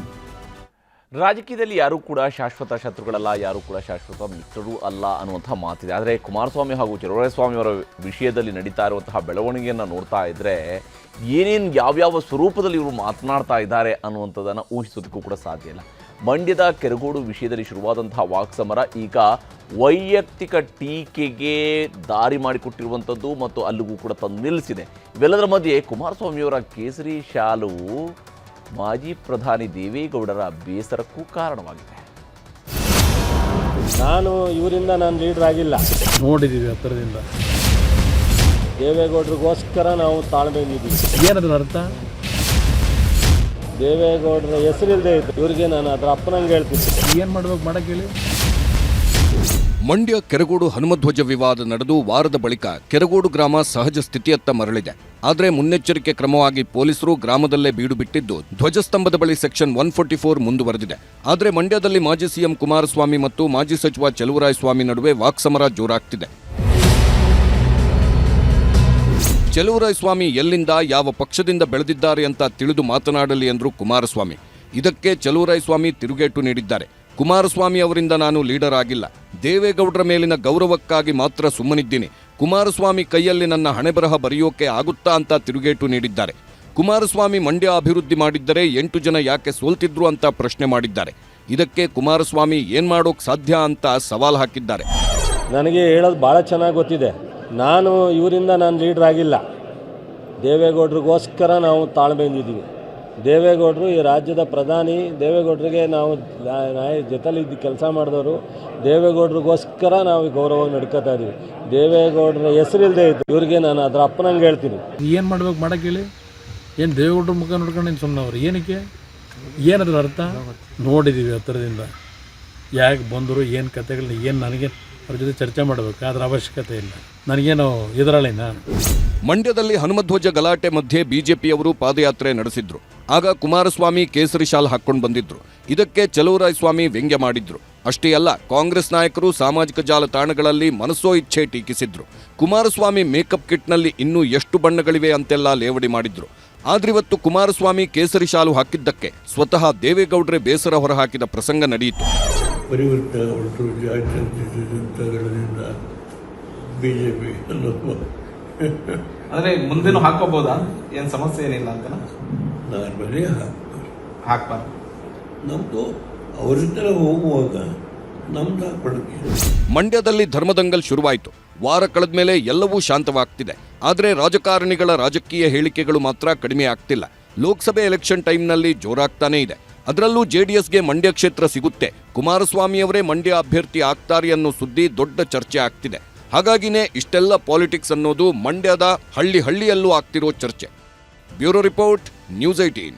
ರಾಜಕೀಯದಲ್ಲಿ ಯಾರೂ ಕೂಡ ಶಾಶ್ವತ ಶತ್ರುಗಳಲ್ಲ, ಯಾರೂ ಕೂಡ ಶಾಶ್ವತ ಮಿತ್ರರು ಅಲ್ಲ ಅನ್ನುವಂಥ ಮಾತಿದೆ. ಆದರೆ ಕುಮಾರಸ್ವಾಮಿ ಹಾಗೂ ಚಲುವರಾಯಸ್ವಾಮಿ ಅವರ ವಿಷಯದಲ್ಲಿ ನಡೀತಾ ಇರುವಂತಹ ಬೆಳವಣಿಗೆಯನ್ನು ನೋಡ್ತಾ ಇದ್ದರೆ ಏನೇನು ಯಾವ್ಯಾವ ಸ್ವರೂಪದಲ್ಲಿ ಇವರು ಮಾತನಾಡ್ತಾ ಇದ್ದಾರೆ ಅನ್ನುವಂಥದ್ದನ್ನು ಊಹಿಸೋದಕ್ಕೂ ಕೂಡ ಸಾಧ್ಯ ಇಲ್ಲ. ಮಂಡ್ಯದ ಕೆರಗೋಡು ವಿಷಯದಲ್ಲಿ ಶುರುವಾದಂತಹ ವಾಕ್ಸಮರ ಈಗ ವೈಯಕ್ತಿಕ ಟೀಕೆಗೆ ದಾರಿ ಮಾಡಿಕೊಟ್ಟಿರುವಂಥದ್ದು ಮತ್ತು ಅಲ್ಲಿಗೂ ಕೂಡ ತಂದು ನಿಲ್ಲಿಸಿದೆ. ಇವೆಲ್ಲದರ ಮಧ್ಯೆ ಕುಮಾರಸ್ವಾಮಿಯವರ ಕೇಸರಿ ಶಾಲು ಮಾಜಿ ಪ್ರಧಾನಿ ದೇವೇಗೌಡರ ಬೇಸರಕ್ಕೂ ಕಾರಣವಾಗಿದೆ. ನಾನು ಇವರಿಂದ ನಾನು ಲೀಡರ್ ಆಗಿಲ್ಲ, ನೋಡಿದ್ದೀವಿ ಹತ್ತಿರದಿಂದ. ದೇವೇಗೌಡರಿಗೋಸ್ಕರ ನಾವು ತಾಳ್ಮೆಗಿದ್ದೀವಿ. ಏನದ್ರ ಅರ್ಥ? ದೇವೇಗೌಡರ ಹೆಸರಿಲ್ಲದೆ ಇತ್ತು, ಇವರಿಗೆ ನಾನು ಅದರ ಅಪ್ಪನಂಗೆ ಹೇಳ್ತೀನಿ. ಏನು ಮಾಡ್ಬೇಕು ಮಾಡಕ್ಕೆ ಹೇಳಿ. ಮಂಡ್ಯ ಕೆರಗೋಡು ಹನುಮಧ್ವಜ ವಿವಾದ ನಡೆದು ವಾರದ ಬಳಿಕ ಕೆರಗೋಡು ಗ್ರಾಮ ಸಹಜ ಸ್ಥಿತಿಯತ್ತ ಮರಳಿದೆ. ಆದರೆ ಮುನ್ನೆಚ್ಚರಿಕೆ ಕ್ರಮವಾಗಿ ಪೊಲೀಸರು ಗ್ರಾಮದಲ್ಲೇ ಬೀಡು ಬಿಟ್ಟಿದ್ದು ಧ್ವಜಸ್ತಂಭದ ಬಳಿ ಸೆಕ್ಷನ್ 144 ಮುಂದುವರೆದಿದೆ. ಆದರೆ ಮಂಡ್ಯದಲ್ಲಿ ಮಾಜಿ ಸಿಎಂ ಕುಮಾರಸ್ವಾಮಿ ಮತ್ತು ಮಾಜಿ ಸಚಿವ ಚಲುವರಾಯಸ್ವಾಮಿ ನಡುವೆ ವಾಕ್ಸಮರ ಜೋರಾಗ್ತಿದೆ. ಚಲುವರಾಯಸ್ವಾಮಿ ಎಲ್ಲಿಂದ ಯಾವ ಪಕ್ಷದಿಂದ ಬೆಳೆದಿದ್ದಾರೆ ಅಂತ ತಿಳಿದು ಮಾತನಾಡಲಿ ಎಂದರು ಕುಮಾರಸ್ವಾಮಿ. ಇದಕ್ಕೆ ಚಲುವರಾಯಸ್ವಾಮಿ ತಿರುಗೇಟು ನೀಡಿದ್ದಾರೆ. ಕುಮಾರಸ್ವಾಮಿ ಅವರಿಂದ ನಾನು ಲೀಡರ್ ಆಗಿಲ್ಲ, ದೇವೇಗೌಡರ ಮೇಲಿನ ಗೌರವಕ್ಕಾಗಿ ಮಾತ್ರ ಸುಮ್ಮನಿದ್ದೀನಿ. ಕುಮಾರಸ್ವಾಮಿ ಕೈಯಲ್ಲಿ ನನ್ನ ಹಣೆಬರಹ ಬರೆಯೋಕೆ ಆಗುತ್ತಾ ಅಂತ ತಿರುಗೇಟು ನೀಡಿದ್ದಾರೆ. ಕುಮಾರಸ್ವಾಮಿ ಮಂಡ್ಯ ಅಭಿವೃದ್ಧಿ ಮಾಡಿದ್ದರೆ 8 ಜನ ಯಾಕೆ ಸೋಲ್ತಿದ್ರು ಅಂತ ಪ್ರಶ್ನೆ ಮಾಡಿದ್ದಾರೆ. ಇದಕ್ಕೆ ಕುಮಾರಸ್ವಾಮಿ ಏನ್ ಮಾಡೋಕ್ ಸಾಧ್ಯ ಅಂತ ಸವಾಲ್ ಹಾಕಿದ್ದಾರೆ. ನನಗೆ ಹೇಳೋದು ಭಾಳ ಚೆನ್ನಾಗಿ ಗೊತ್ತಿದೆ. ಇವರಿಂದ ನಾನು ಲೀಡರ್ ಆಗಿಲ್ಲ. ದೇವೇಗೌಡರಿಗೋಸ್ಕರ ನಾವು ತಾಳ್ಮೆಯಿಂದಿದ್ದೀವಿ. ದೇವೇಗೌಡರು ಈ ರಾಜ್ಯದ ಪ್ರಧಾನಿ. ದೇವೇಗೌಡರಿಗೆ ನಾವು ಜೊತೆಲಿದ್ದು ಕೆಲಸ ಮಾಡಿದವರು. ದೇವೇಗೌಡರಿಗೋಸ್ಕರ ನಾವು ಗೌರವ ನಡ್ಕೋತಾ ಇದ್ದೀವಿ. ದೇವೇಗೌಡರ ಹೆಸರಿಲ್ಲದೆ ಇತ್ತು ಇವರಿಗೆ ನಾನು ಅದರ ಅಪ್ಪನಂಗೆ ಹೇಳ್ತೀನಿ. ಏನು ಮಾಡ್ಬೇಕು ಮಾಡಕ್ಕೆ ಹೇಳಿ? ಏನು ದೇವೇಗೌಡರ ಮುಖ ನೋಡ್ಕೊಂಡು ಏನು ಸುಮ್ಮನೆ ಅವ್ರು ಏನಕ್ಕೆ? ಏನದ್ರ ಅರ್ಥ ನೋಡಿದ್ದೀವಿ ಹತ್ತಿರದಿಂದ. ಯಾಕೆ ಬಂದರು, ಏನು ಕತೆಗಳನ್ನ, ಏನು ನನಗೆ ಅವ್ರ ಜೊತೆ ಚರ್ಚೆ ಮಾಡಬೇಕು, ಅದರ ಅವಶ್ಯಕತೆ ಇಲ್ಲ. ನನಗೇನು ಎದುರಾಳಿನ. ಮಂಡ್ಯದಲ್ಲಿ ಹನುಮಧ್ವಜ ಗಲಾಟೆ ಮಧ್ಯೆ ಬಿಜೆಪಿಯವರು ಪಾದಯಾತ್ರೆ ನಡೆಸಿದ್ರು. ಆಗ ಕುಮಾರಸ್ವಾಮಿ ಕೇಸರಿ ಶಾಲ್ ಹಾಕೊಂಡು ಬಂದಿದ್ರು. ಇದಕ್ಕೆ ಚಲುವರಾಯಸ್ವಾಮಿ ವ್ಯಂಗ್ಯ ಮಾಡಿದ್ರು. ಅಷ್ಟೇ ಅಲ್ಲ, ಕಾಂಗ್ರೆಸ್ ನಾಯಕರು ಸಾಮಾಜಿಕ ಜಾಲತಾಣಗಳಲ್ಲಿ ಮನಸೋ ಇಚ್ಛೆ ಟೀಕಿಸಿದ್ರು. ಕುಮಾರಸ್ವಾಮಿ ಮೇಕಪ್ ಕಿಟ್ನಲ್ಲಿ ಇನ್ನೂ ಎಷ್ಟು ಬಣ್ಣಗಳಿವೆ ಅಂತೆಲ್ಲ ಲೇವಡಿ ಮಾಡಿದ್ರು. ಆದ್ರಿವತ್ತು ಕುಮಾರಸ್ವಾಮಿ ಕೇಸರಿ ಶಾಲು ಹಾಕಿದ್ದಕ್ಕೆ ಸ್ವತಃ ದೇವೇಗೌಡರೇ ಬೇಸರ ಹೊರಹಾಕಿದ ಪ್ರಸಂಗ ನಡೆಯಿತು. ಬಿಜೆಪಿ ಅಂದ್ರೆ ಮುಂದೆನೂ ಹಾಕೋಬಹುದಾ? ಏನ್ ಸಮಸ್ಯೆ ಏನಿಲ್ಲ ಅಂತ ಹಾಕ್ಬಾರ್ದು. ನಮ್ದು ಅವರಿಂದ ಹೋಗುವಾಗ ನಮ್ದು ಹಾಕ್ಬಾರ್ದು. ಮಂಡ್ಯದಲ್ಲಿ ಧರ್ಮದಂಗಲ್ ಶುರುವಾಯಿತು. ವಾರ ಕಳೆದ ಮೇಲೆ ಎಲ್ಲವೂ ಶಾಂತವಾಗ್ತಿದೆ. ಆದರೆ ರಾಜಕಾರಣಿಗಳ ರಾಜಕೀಯ ಹೇಳಿಕೆಗಳು ಮಾತ್ರ ಕಡಿಮೆ ಆಗ್ತಿಲ್ಲ. ಲೋಕಸಭೆ ಎಲೆಕ್ಷನ್ ಟೈಮ್ನಲ್ಲಿ ಜೋರಾಗ್ತಾನೇ ಇದೆ. ಅದರಲ್ಲೂ ಜೆಡಿಎಸ್ಗೆ ಮಂಡ್ಯ ಕ್ಷೇತ್ರ ಸಿಗುತ್ತೆ, ಕುಮಾರಸ್ವಾಮಿಯವರೇ ಮಂಡ್ಯ ಅಭ್ಯರ್ಥಿ ಆಗ್ತಾರೆ ಅನ್ನೋ ಸುದ್ದಿ ದೊಡ್ಡ ಚರ್ಚೆ ಆಗ್ತಿದೆ. ಹಾಗಾಗಿನೇ ಇಷ್ಟೆಲ್ಲ ಪಾಲಿಟಿಕ್ಸ್ ಅನ್ನೋದು ಮಂಡ್ಯದ ಹಳ್ಳಿಯಲ್ಲೂ ಆಗ್ತಿರೋ ಚರ್ಚೆ. Bureau report, news 18.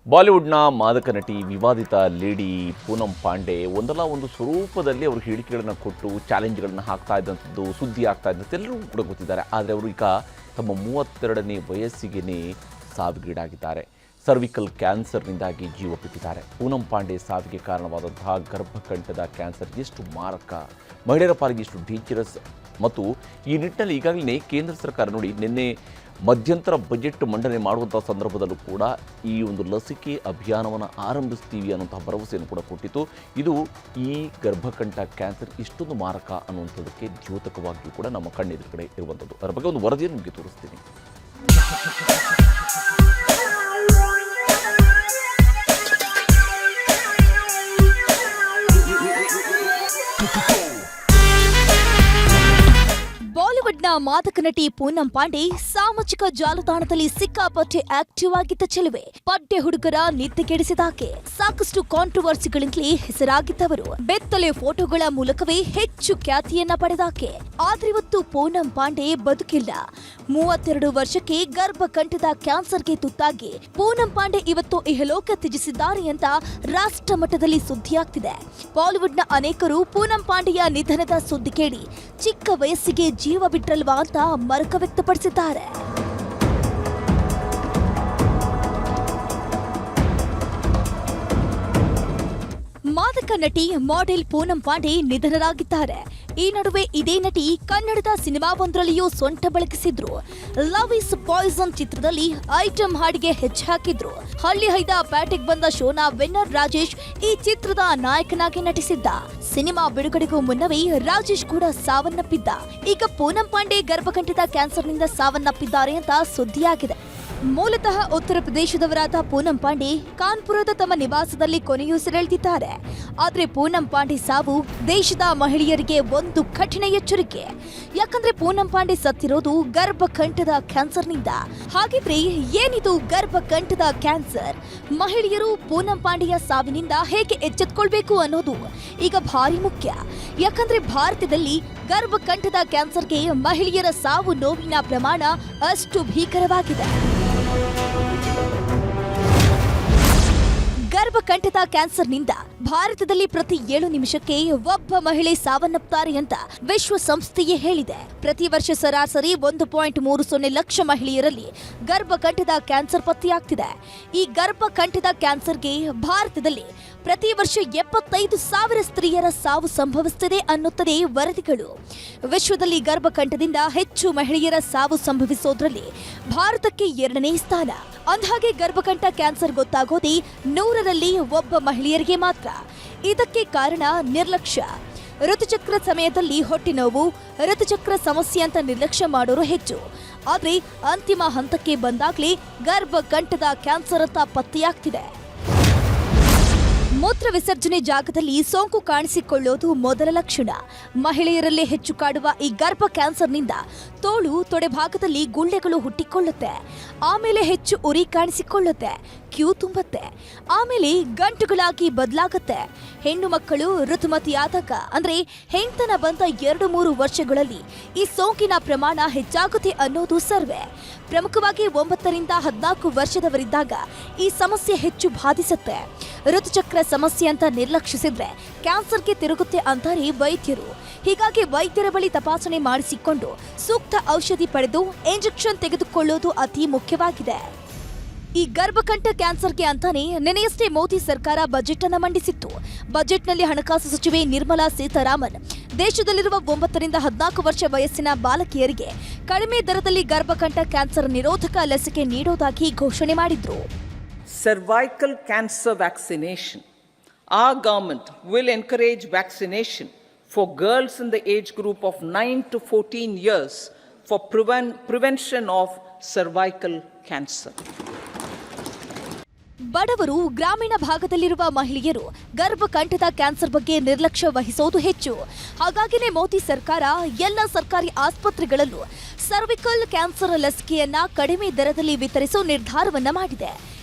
ಬಾಲಿವುಡ್ನ ಮಾದಕ ನಟಿ, ವಿವಾದಿತ ಲೇಡಿ ಪೂನಂ ಪಾಂಡೆ ಒಂದಲ್ಲ ಒಂದು ಸ್ವರೂಪದಲ್ಲಿ ಅವರು ಹೇಳಿಕೆಗಳನ್ನು ಕೊಟ್ಟು ಚಾಲೆಂಜ್ಗಳನ್ನು ಹಾಕ್ತಾ ಇದ್ದಂಥದ್ದು ಸುದ್ದಿ ಆಗ್ತಾ ಇದ್ದಂಥ ಎಲ್ಲರೂ ಕೂಡ ಗೊತ್ತಿದ್ದಾರೆ. ಆದರೆ ಅವರು ಈಗ ತಮ್ಮ 32ನೇ ವಯಸ್ಸಿಗೆ ಸಾವಿಗೀಡಾಗಿದ್ದಾರೆ. ಸರ್ವಿಕಲ್ ಕ್ಯಾನ್ಸರ್ನಿಂದಾಗಿ ಜೀವ ಬಿಟ್ಟಿದ್ದಾರೆ. ಪೂನಂ ಪಾಂಡೆ ಸಾವಿಗೆ ಕಾರಣವಾದಂತಹ ಗರ್ಭಕಂಠದ ಕ್ಯಾನ್ಸರ್ ಎಷ್ಟು ಮಾರಕ, ಮಹಿಳೆಯರ ಪಾಲಿಗೆ ಎಷ್ಟು ಡೇಂಜರಸ್. ಮತ್ತು ಈ ನಿಟ್ಟಿನಲ್ಲಿ ಈಗಾಗಲೇ ಕೇಂದ್ರ ಸರ್ಕಾರ ನೋಡಿ ನಿನ್ನೆ ಮಧ್ಯಂತರ ಬಜೆಟ್ ಮಂಡನೆ ಮಾಡುವಂಥ ಸಂದರ್ಭದಲ್ಲೂ ಕೂಡ ಈ ಒಂದು ಲಸಿಕೆ ಅಭಿಯಾನವನ್ನು ಆರಂಭಿಸ್ತೀವಿ ಅನ್ನುವಂತಹ ಭರವಸೆಯನ್ನು ಕೂಡ ಕೊಟ್ಟಿತ್ತು. ಇದು ಈ ಗರ್ಭಕಂಠ ಕ್ಯಾನ್ಸರ್ ಇಷ್ಟೊಂದು ಮಾರಕ ಅನ್ನುವಂಥದ್ದಕ್ಕೆ ದ್ಯೋತಕವಾಗಿಯೂ ಕೂಡ ನಮ್ಮ ಕಣ್ಣೆದುರುಗಡೆ ಇರುವಂಥದ್ದು. ಅದರ ಬಗ್ಗೆ ಒಂದು ವರದಿಯನ್ನು ನಿಮಗೆ ತೋರಿಸ್ತೀನಿ. ಬಾಲಿವುಡ್ನ ಮಾದಕ ನಟಿ ಪೂನಂ ಪಾಂಡೆ ಸಾಮಾಜಿಕ ಜಾಲತಾಣದಲ್ಲಿ ಸಿಕ್ಕಾಪಟ್ಟೆ ಆಕ್ಟಿವ್ ಆಗಿದ್ದ ಚೆಲುವೆ. ಪಡ್ಡೆ ಹುಡುಗರ ನಿದ್ದೆಗೆಡಿಸಿದಾಕೆ ಸಾಕಷ್ಟು ಕಾಂಟ್ರವರ್ಸಿಗಳಿಂದಲೇ ಹೆಸರಾಗಿದ್ದವರು. ಬೆತ್ತಲೆ ಫೋಟೋಗಳ ಮೂಲಕವೇ ಹೆಚ್ಚು ಖ್ಯಾತಿಯನ್ನ ಪಡೆದಾಕೆ. ಆದ್ರಿವತ್ತು ಪೂನಂ ಪಾಂಡೆ ಬದುಕಿಲ್ಲ. 32 ವರ್ಷಕ್ಕೆ ಗರ್ಭಕಂಠದ ಕ್ಯಾನ್ಸರ್ಗೆ ತುತ್ತಾಗಿ ಪೂನಂ ಪಾಂಡೆ ಇವತ್ತು ಇಹಲೋಕ ತ್ಯಜಿಸಿದ್ದಾರೆ ಅಂತ ರಾಷ್ಟ್ರ ಮಟ್ಟದಲ್ಲಿ ಸುದ್ದಿಯಾಗ್ತಿದೆ. ಬಾಲಿವುಡ್ನ ಅನೇಕರು ಪೂನಂ ಪಾಂಡೆಯ ನಿಧನದ ಸುದ್ದಿ ಕೇಳಿ ಚಿಕ್ಕ ವಯಸ್ಸಿಗೆ ಜೀವ ಬಿಟ್ರಲ್ವಾ ಅಂತ ಮರುಕ ವ್ಯಕ್ತಪಡಿಸಿದ್ದಾರೆ. ಮಾದಕ ನಟಿ, ಮಾಡೆಲ್ ಪೂನಂ ಪಾಂಡೆ ನಿಧನರಾಗಿದ್ದಾರೆ. ಈ ನಡುವೆ ಇದೇ ನಟಿ ಕನ್ನಡದ ಸಿನಿಮಾವೊಂದರಲ್ಲಿಯೂ ಸೊಂಟ ಬಳಕಿಸಿದ್ರು. ಲವ್ ಇಸ್ ಪಾಯ್ಸನ್ ಚಿತ್ರದಲ್ಲಿ ಐಟಂ ಹಾಡಿಗೆ ಹೆಜ್ಜೆ ಹಾಕಿದ್ರು. ಹಳ್ಳಿ ಹೈದ ಪ್ಯಾಟೆಗೆ ಬಂದ ಶೋನಾ ವೆನ್ನರ್ ರಾಜೇಶ್ ಈ ಚಿತ್ರದ ನಾಯಕನಾಗಿ ನಟಿಸಿದ್ದ. ಸಿನಿಮಾ ಬಿಡುಗಡೆಗೂ ಮುನ್ನವೇ ರಾಜೇಶ್ ಕೂಡ ಸಾವನ್ನಪ್ಪಿದ್ದ. ಈಗ ಪೂನಂ ಪಾಂಡೆ ಗರ್ಭಕಂಠದ ಕ್ಯಾನ್ಸರ್ನಿಂದ ಸಾವನ್ನಪ್ಪಿದ್ದಾರೆ ಅಂತ ಸುದ್ದಿಯಾಗಿದೆ. ಮೂಲತಃ ಉತ್ತರ ಪ್ರದೇಶದವರಾದ ಪೂನಂ ಪಾಂಡೆ ಕಾನ್ಪುರದ ತಮ್ಮ ನಿವಾಸದಲ್ಲಿ ಕೊನೆಯುಸಿರೆಳೆದಿದ್ದಾರೆ. ಆದರೆ ಪೂನಂ ಪಾಂಡೆ ಸಾವು ದೇಶದ ಮಹಿಳೆಯರಿಗೆ ಒಂದು ಕಠಿಣ ಎಚ್ಚರಿಕೆ. ಯಾಕಂದ್ರೆ ಪೂನಂ ಪಾಂಡೆ ಸತ್ತಿರೋದು ಗರ್ಭಕಂಠದ ಕ್ಯಾನ್ಸರ್ನಿಂದ. ಹಾಗಿದ್ರೆ ಏನಿದು ಗರ್ಭಕಂಠದ ಕ್ಯಾನ್ಸರ್? ಮಹಿಳೆಯರು ಪೂನಂ ಪಾಂಡೆಯ ಸಾವಿನಿಂದ ಹೇಗೆ ಎಚ್ಚೆತ್ತುಕೊಳ್ಬೇಕು ಅನ್ನೋದು ಈಗ ಭಾರಿ ಮುಖ್ಯ. ಯಾಕಂದ್ರೆ ಭಾರತದಲ್ಲಿ ಗರ್ಭಕಂಠದ ಕ್ಯಾನ್ಸರ್ಗೆ ಮಹಿಳೆಯರ ಸಾವು ನೋವಿನ ಪ್ರಮಾಣ ಅಷ್ಟು ಭೀಕರವಾಗಿದೆ. ಗರ್ಭಕಂಠದ ಕ್ಯಾನ್ಸರ್ನಿಂದ ಭಾರತದಲ್ಲಿ ಪ್ರತಿ 7 ನಿಮಿಷಕ್ಕೆ ಒಬ್ಬ ಮಹಿಳೆ ಸಾವನ್ನಪ್ಪುತ್ತಾರೆ ಅಂತ ವಿಶ್ವಸಂಸ್ಥೆಯೇ ಹೇಳಿದೆ. ಪ್ರತಿ ವರ್ಷ ಸರಾಸರಿ 1.30 ಲಕ್ಷ ಮಹಿಳೆಯರಲ್ಲಿ ಗರ್ಭಕಂಠದ ಕ್ಯಾನ್ಸರ್ ಪತ್ತೆಯಾಗ್ತಿದೆ. ಈ ಗರ್ಭಕಂಠದ ಕ್ಯಾನ್ಸರ್ಗೆ ಭಾರತದಲ್ಲಿ ಪ್ರತಿ ವರ್ಷ 75,000 ಸ್ತ್ರೀಯರ ಸಾವು ಸಂಭವಿಸುತ್ತದೆ ಅನ್ನುತ್ತದೆ ವರದಿಗಳು. ವಿಶ್ವದಲ್ಲಿ ಗರ್ಭಕಂಠದಿಂದ ಹೆಚ್ಚು ಮಹಿಳೆಯರ ಸಾವು ಸಂಭವಿಸೋದ್ರಲ್ಲಿ ಭಾರತಕ್ಕೆ 2ನೇ ಸ್ಥಾನ. ಅಂದಹಾಗೆ ಗರ್ಭಕಂಠ ಕ್ಯಾನ್ಸರ್ ಗೊತ್ತಾಗೋದೇ 100ರಲ್ಲಿ ಒಬ್ಬ ಮಹಿಳೆಯರಿಗೆ ಮಾತ್ರ. ಇದಕ್ಕೆ ಕಾರಣ ನಿರ್ಲಕ್ಷ್ಯ. ಋತುಚಕ್ರ ಸಮಯದಲ್ಲಿ ಹೊಟ್ಟೆ ನೋವು, ಋತುಚಕ್ರ ಸಮಸ್ಯೆ ಅಂತ ನಿರ್ಲಕ್ಷ್ಯ ಮಾಡೋರು ಹೆಚ್ಚು. ಆದ್ರೆ ಅಂತಿಮ ಹಂತಕ್ಕೆ ಬಂದಾಗ್ಲೇ ಗರ್ಭಕಂಠದ ಕ್ಯಾನ್ಸರ್ ಅಂತ ಪತ್ತೆಯಾಗ್ತಿದೆ. ಮೂತ್ರ ವಿಸರ್ಜನೆ ಜಾಗದಲ್ಲಿ ಸೋಂಕು ಕಾಣಿಸಿಕೊಳ್ಳೋದು ಮೊದಲ ಲಕ್ಷಣ. ಮಹಿಳೆಯರಲ್ಲೇ ಹೆಚ್ಚು ಕಾಡುವ ಈ ಗರ್ಭ ಕ್ಯಾನ್ಸರ್ನಿಂದ ತೋಳು, ತೊಡೆ ಭಾಗದಲ್ಲಿ ಗುಳ್ಳೆಗಳು ಹುಟ್ಟಿಕೊಳ್ಳುತ್ತೆ. ಆಮೇಲೆ ಹೆಚ್ಚು ಉರಿ ಕಾಣಿಸಿಕೊಳ್ಳುತ್ತೆ, ಕ್ಯೂ ತುಂಬುತ್ತೆ, ಆಮೇಲೆ ಗಂಟುಗಳಾಗಿ ಬದಲಾಗುತ್ತೆ. ಹೆಣ್ಣು ಮಕ್ಕಳು ಋತುಮತಿಯಾದಾಗ ಅಂದ್ರೆ ಹೆಣ್ತನ ಬಂದ 2-3 ವರ್ಷಗಳಲ್ಲಿ ಈ ಸೋಂಕಿನ ಪ್ರಮಾಣ ಹೆಚ್ಚಾಗುತ್ತೆ ಅನ್ನೋದು ಸರ್ವೆ. ಪ್ರಮುಖವಾಗಿ 9ರಿಂದ 14 ವರ್ಷದವರಿದ್ದಾಗ ಈ ಸಮಸ್ಯೆ ಹೆಚ್ಚು ಬಾಧಿಸುತ್ತೆ. ಋತುಚಕ್ರ ಸಮಸ್ಯೆ ಅಂತ ನಿರ್ಲಕ್ಷಿಸಿದ್ರೆ ಕ್ಯಾನ್ಸರ್ಗೆ ತಿರುಗುತ್ತೆ ಅಂತಾರೆ ವೈದ್ಯರು. ಹೀಗಾಗಿ ವೈದ್ಯರ ಬಳಿ ತಪಾಸಣೆ ಮಾಡಿಸಿಕೊಂಡು ಸೂಕ್ತ ಔಷಧಿ ಪಡೆದು ಇಂಜೆಕ್ಷನ್ ತೆಗೆದುಕೊಳ್ಳೋದು ಅತಿ ಮುಖ್ಯವಾಗಿದೆ. ಈ ಗರ್ಭಕಂಠ ಕ್ಯಾನ್ಸರ್ಗೆ ಅಂತಾನೆ ನಿನ್ನೆಯಷ್ಟೇ ಮೋದಿ ಸರ್ಕಾರ ಬಜೆಟ್ ಅನ್ನು ಮಂಡಿಸಿತ್ತು. ಬಜೆಟ್ನಲ್ಲಿ ಹಣಕಾಸು ಸಚಿವೆ ನಿರ್ಮಲಾ ಸೀತಾರಾಮನ್ ದೇಶದಲ್ಲಿರುವ 9ರಿಂದ 14 ವರ್ಷ ವಯಸ್ಸಿನ ಬಾಲಕಿಯರಿಗೆ ಕಡಿಮೆ ದರದಲ್ಲಿ ಗರ್ಭಕಂಠ ಕ್ಯಾನ್ಸರ್ ನಿರೋಧಕ ಲಸಿಕೆ ನೀಡೋದಾಗಿ ಘೋಷಣೆ ಮಾಡಿದ್ರು. Cervical cancer vaccination. Our government will encourage vaccination for girls in the age group of 9 to 14 years for prevention of cervical cancer. ಬಡವರು, ಗ್ರಾಮೀಣ ಭಾಗದಲ್ಲಿರುವ ಮಹಿಳೆಯರು ಗರ್ಭಕಂಠದ ಕ್ಯಾನ್ಸರ್ ಬಗ್ಗೆ ನಿರ್ಲಕ್ಷ್ಯ ವಹಿಸೋದು ಹೆಚ್ಚು. ಹಾಗಾಗಿನೇ ಮೋದಿ ಸರ್ಕಾರ ಎಲ್ಲ ಸರ್ಕಾರಿ ಆಸ್ಪತ್ರೆಗಳಲ್ಲೂ ಸರ್ವಿಕಲ್ ಕ್ಯಾನ್ಸರ್ ಲಸಿಕೆಯನ್ನ ಕಡಿಮೆ ದರದಲ್ಲಿ ವಿತರಿಸೋ ನಿರ್ಧಾರವನ್ನ ಮಾಡಿದೆ.